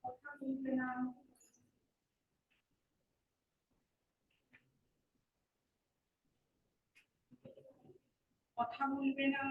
কথা বলবে না, কথা বলবে না।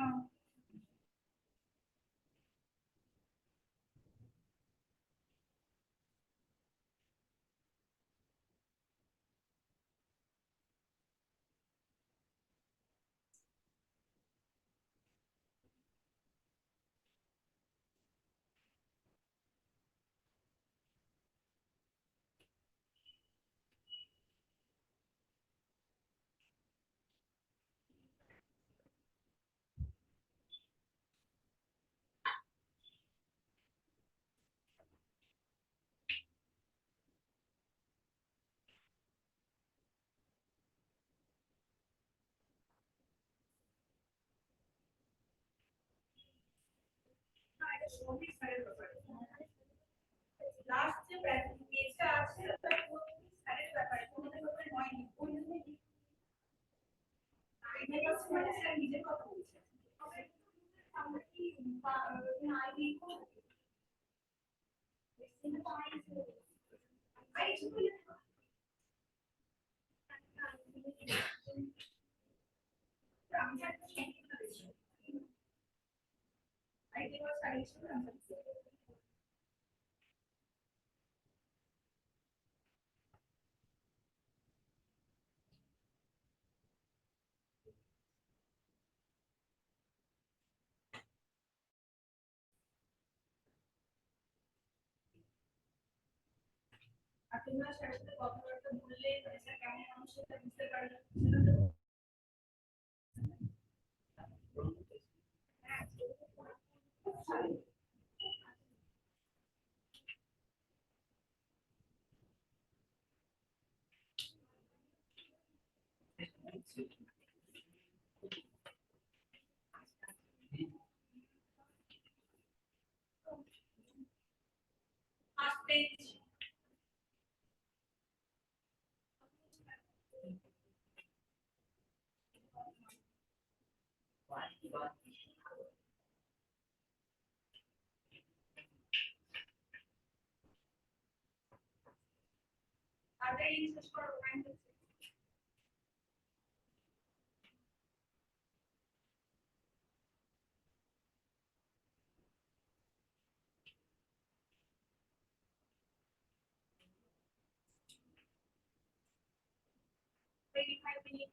লাস্ট যে পেজটা আছে ওটা প্রত্যেক স্যারের ব্যাপারে তোমাদের ব্যাপারে নয় নি কোন জন্য আইডিয়া আছে মানে স্যার নিজের কথা বলছেন আমরা কি আইডি কোড আপনারা স্যারের সাথে কথাবার্তা বললে স্যার কেমন মানুষ সেটা বুঝতে পারলেন। Are there any such for random? Maybe 5 minutes.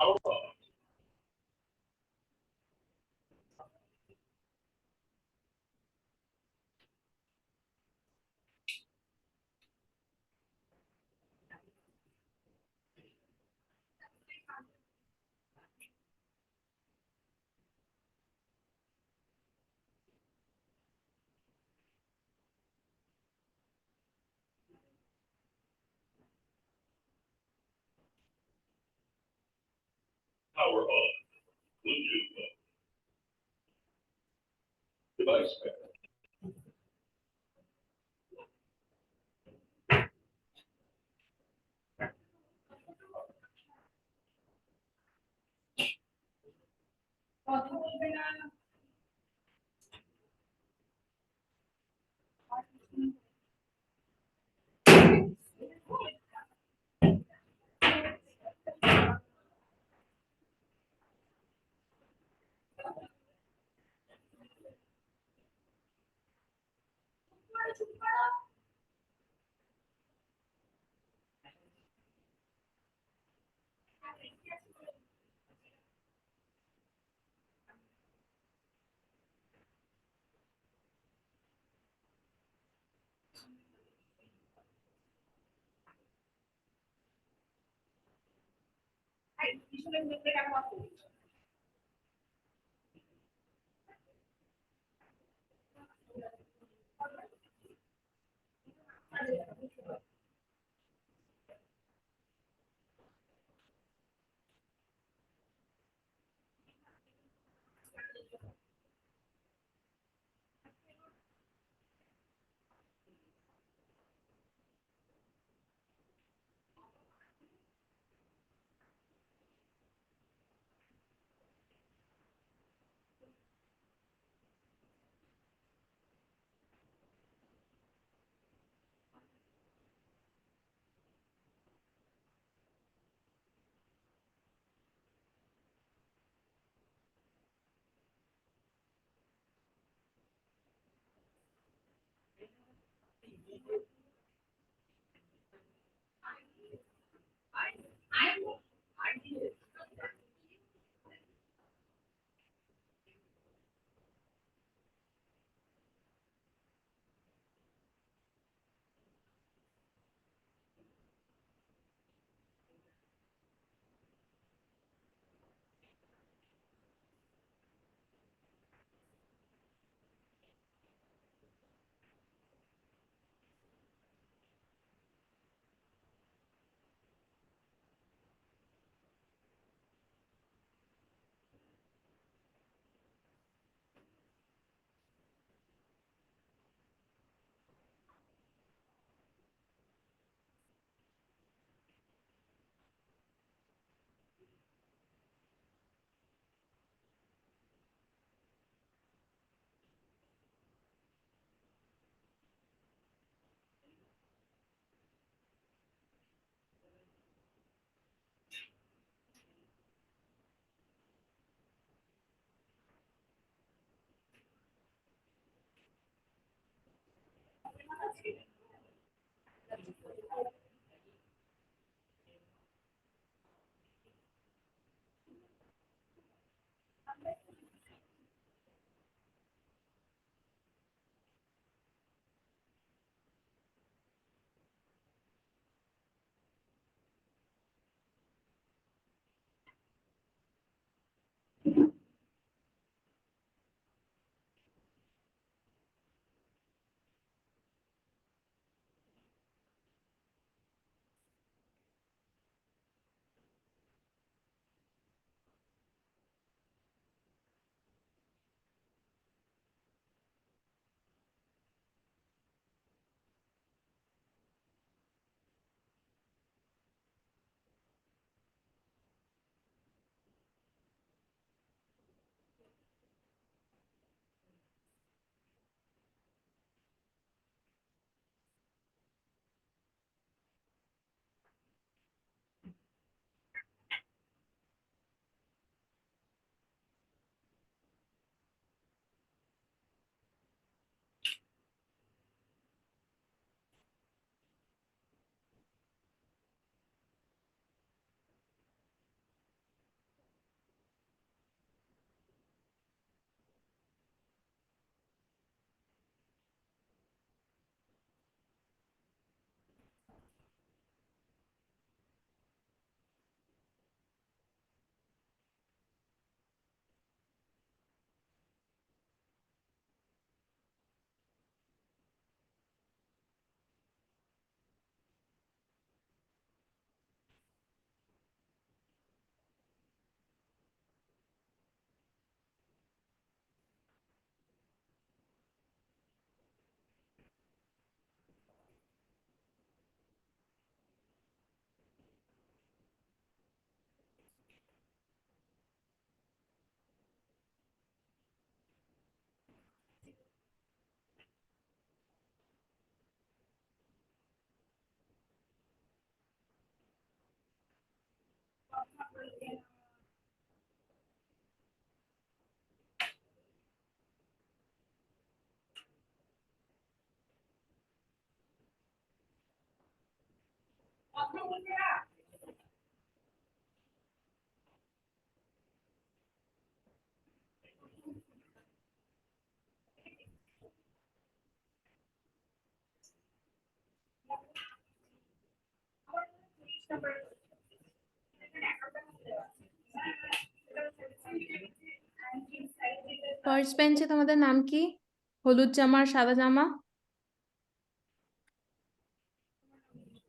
Power on. Power on. Bluetooth mode. Device pair. First বেঞ্চে তোমাদের নাম কি? হলুদ জামা আর সাদা জামা।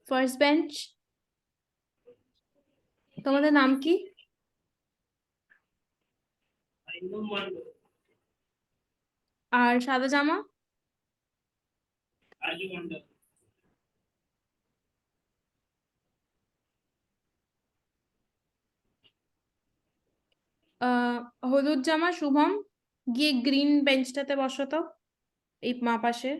ফার্স্ট বেঞ্চ, তোমাদের নাম কি? আর সাদা জামা? হলুদ জামা শুভম, গিয়ে গ্রিন বেঞ্চটাতে বসো তো, এই মা পাশে।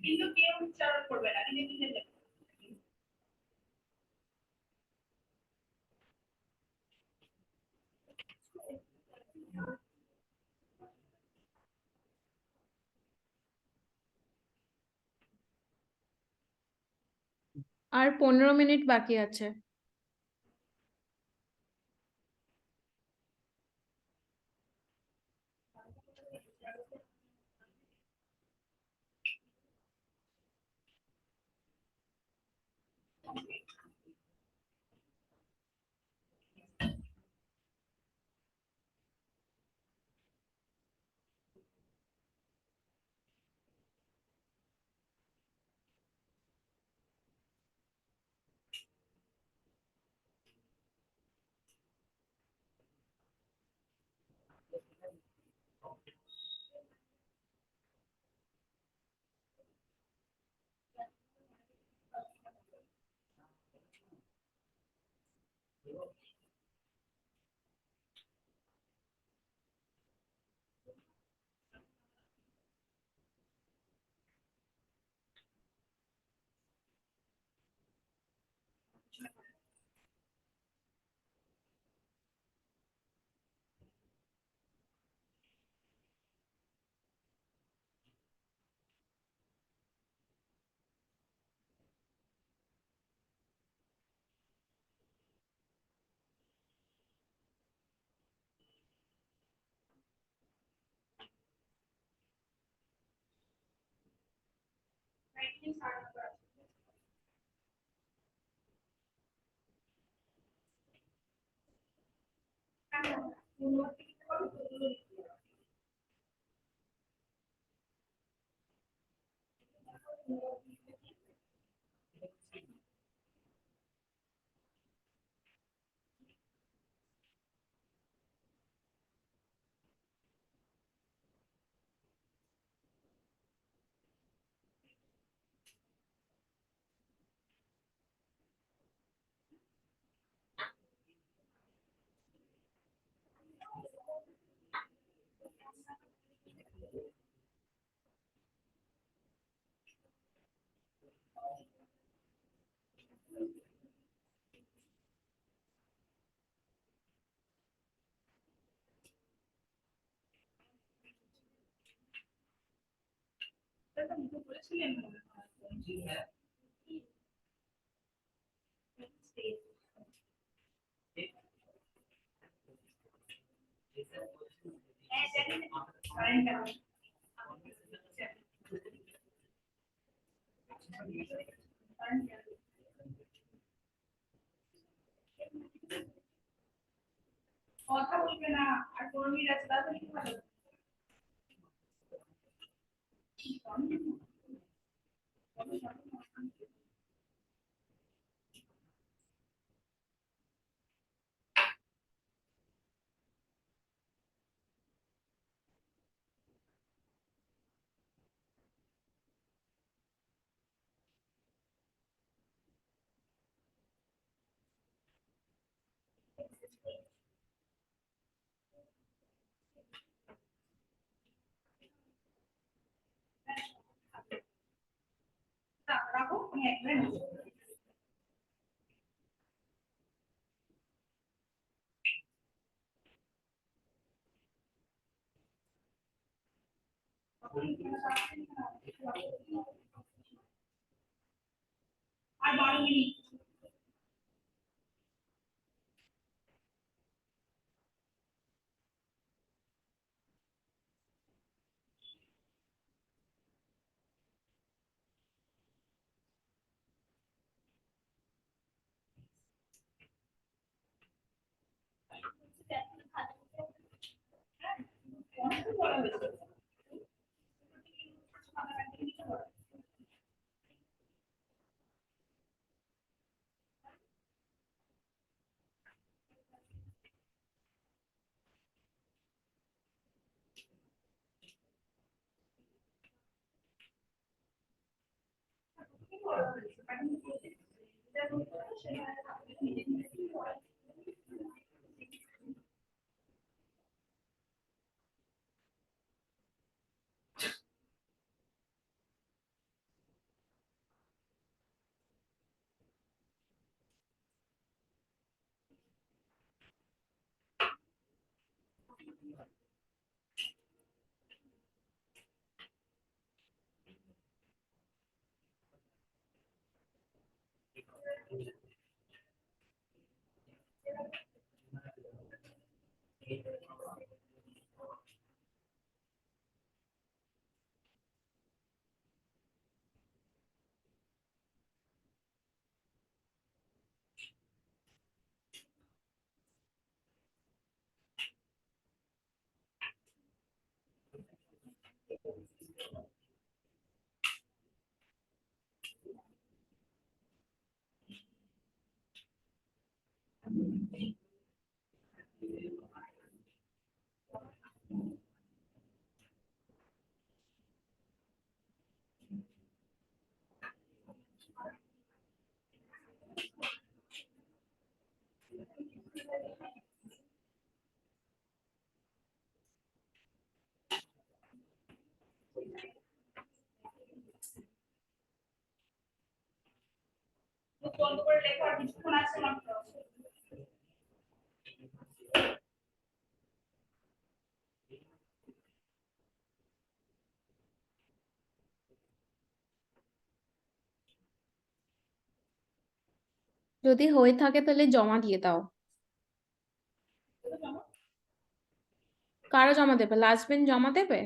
কিন্তু কেউ উচ্চারণ করবে না, নিজে নিজে আর 15 মিনিট বাকি আছে। যদি হয়ে থাকে তাহলে জমা দিয়ে দাও। কারা জমা দেবে? লাস্ট বেঞ্চ জমা দেবে?